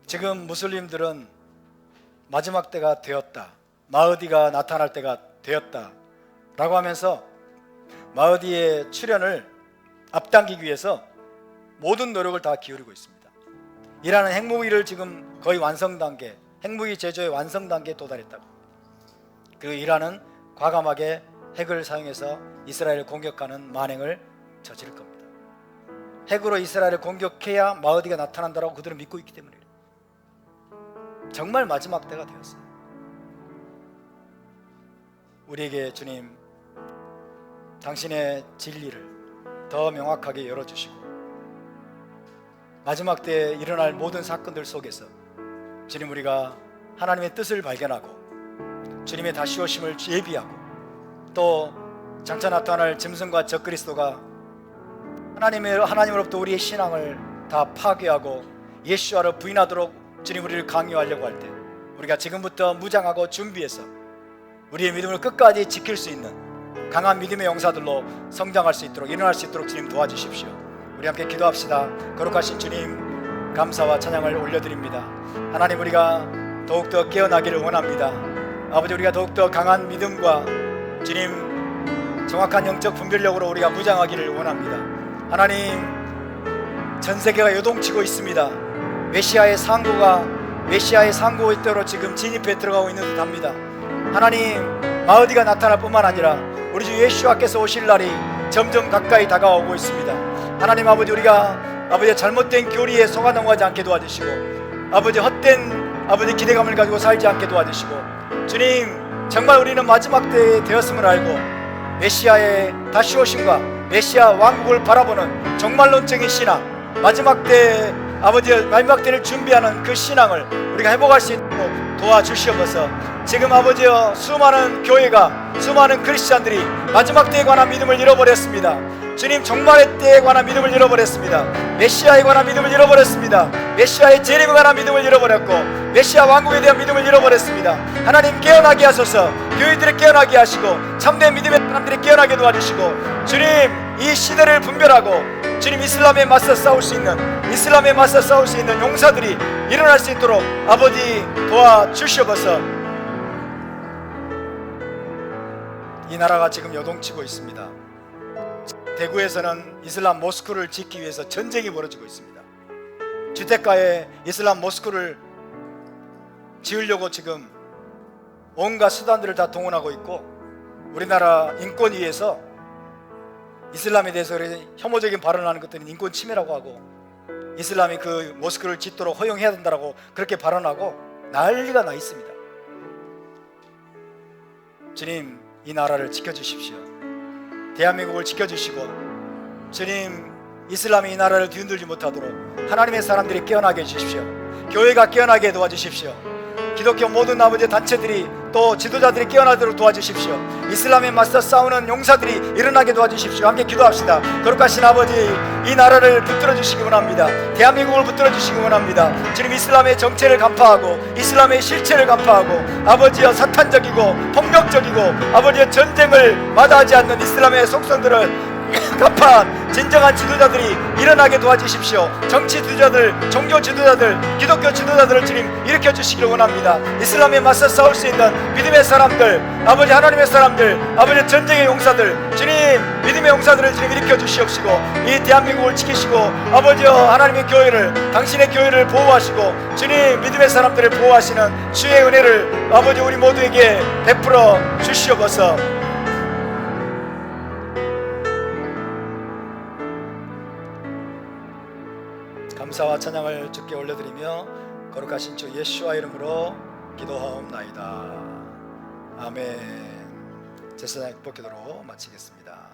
지금 무슬림들은 마지막 때가 되었다, 마흐디가 나타날 때가 되었다 라고 하면서 마흐디의 출현을 앞당기기 위해서 모든 노력을 다 기울이고 있습니다. 이라는 핵무기를 지금 거의 완성 단계, 핵무기 제조의 완성 단계에 도달했다고. 그리고 이란은 과감하게 핵을 사용해서 이스라엘을 공격하는 만행을 저지를 겁니다. 핵으로 이스라엘을 공격해야 마흐디가 나타난다고 그들은 믿고 있기 때문이에요. 정말 마지막 때가 되었어요. 우리에게 주님 당신의 진리를 더 명확하게 열어주시고 마지막 때에 일어날 모든 사건들 속에서 주님 우리가 하나님의 뜻을 발견하고 주님의 다시 오심을 예비하고 또 장차 나타날 짐승과 적그리스도가 하나님으로부터 우리의 신앙을 다 파괴하고 예수와를 부인하도록 주님 우리를 강요하려고 할 때 우리가 지금부터 무장하고 준비해서 우리의 믿음을 끝까지 지킬 수 있는 강한 믿음의 용사들로 성장할 수 있도록 일어날 수 있도록 주님 도와주십시오. 우리 함께 기도합시다. 거룩하신 주님 감사와 찬양을 올려드립니다. 하나님 우리가 더욱더 깨어나기를 원합니다. 아버지 우리가 더욱더 강한 믿음과 주님 정확한 영적 분별력으로 우리가 무장하기를 원합니다. 하나님 전 세계가 요동치고 있습니다. 메시아의 상고의 때로 지금 진입해 들어가고 있는 듯합니다. 하나님 마흐디가 나타날 뿐만 아니라 우리 주 예수와께서 오실 날이 점점 가까이 다가오고 있습니다. 하나님 아버지 우리가 아버지 잘못된 교리에 속아 넘어가지 않게 도와주시고 아버지 헛된 아버지 기대감을 가지고 살지 않게 도와주시고 주님 정말 우리는 마지막 때에 되었음을 알고 메시아의 다시 오심과 메시아 왕국을 바라보는 종말론적인 신앙 마지막 때 아버지 마지막 때를 준비하는 그 신앙을 우리가 회복할 수 있도록 도와주시옵소서. 지금 아버지여 수많은 교회가 수많은 크리스찬들이 마지막 때에 관한 믿음을 잃어버렸습니다. 주님 종말의 때에 관한 믿음을 잃어버렸습니다. 메시아에 관한 믿음을 잃어버렸습니다. 메시아의 재림에 관한 믿음을 잃어버렸고 메시아 왕국에 대한 믿음을 잃어버렸습니다. 하나님 깨어나게 하소서. 교회들을 깨어나게 하시고 참된 믿음의 사람들이 깨어나게 도와주시고 주님 이 시대를 분별하고 주님 이슬람에 맞서 싸울 수 있는 용사들이 일어날 수 있도록 아버지 도와주시옵소서. 이 나라가 지금 요동치고 있습니다. 대구에서는 이슬람 모스크를 짓기 위해서 전쟁이 벌어지고 있습니다. 주택가에 이슬람 모스크를 지으려고 지금 온갖 수단들을 다 동원하고 있고 우리나라 인권위에서 이슬람에 대해서 혐오적인 발언을 하는 것들은 인권 침해라고 하고 이슬람이 그 모스크를 짓도록 허용해야 된다고 그렇게 발언하고 난리가 나 있습니다. 주님 이 나라를 지켜주십시오. 대한민국을 지켜주시고 주님 이슬람이 이 나라를 뒤흔들지 못하도록 하나님의 사람들이 깨어나게 해주십시오. 교회가 깨어나게 도와주십시오. 기독교 모든 아버지 단체들이 또 지도자들이 깨어나도록 도와주십시오. 이슬람에 맞서 싸우는 용사들이 일어나게 도와주십시오. 함께 기도합시다. 거룩하신 아버지 이 나라를 붙들어 주시기 원합니다. 대한민국을 붙들어 주시기 원합니다. 주님 이슬람의 정체를 간파하고 이슬람의 실체를 간파하고 아버지여 사탄적이고 폭력적이고 아버지여 전쟁을 마다하지 않는 이슬람의 속성들을 간파한 진정한 지도자들이 일어나게 도와주십시오. 정치 지도자들, 종교 지도자들, 기독교 지도자들을 주님 일으켜 주시기를 원합니다. 이슬람에 맞서 싸울 수 있는 믿음의 사람들, 아버지 하나님의 사람들, 아버지 전쟁의 용사들, 주님 믿음의 용사들을 주님 일으켜 주시옵시고 이 대한민국을 지키시고 아버지여 하나님의 교회를 당신의 교회를 보호하시고 주님 믿음의 사람들을 보호하시는 주의 은혜를 아버지 우리 모두에게 베풀어 주시옵소서. 감사와 찬양을 주께 올려드리며 거룩하신 주 예수와 이름으로 기도하옵나이다. 아멘. 제사장 축복 기도로 마치겠습니다.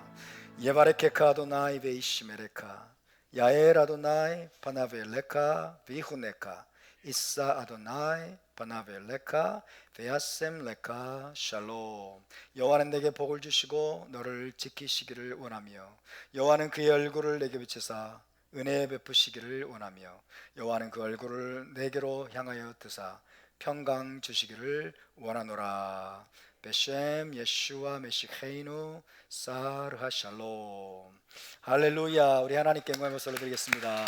예바레케카 아도나이 베이시메레카 야엘 아도나이 바나벨레카 비후네카 이사 아도나이 바나벨레카 베아셈레카 샬롬. 여호와는 내게 복을 주시고 너를 지키시기를 원하며 여호와는 그의 얼굴을 내게 비추사 은혜 베푸시기를 원하며 여호와는 그 얼굴을 내게로 향하여 드사 평강 주시기를 원하노라. 베셈 예슈와 메시헤이누 사르하 샬롬. 할렐루야. 우리 하나님께 영광을 올려드리겠습니다.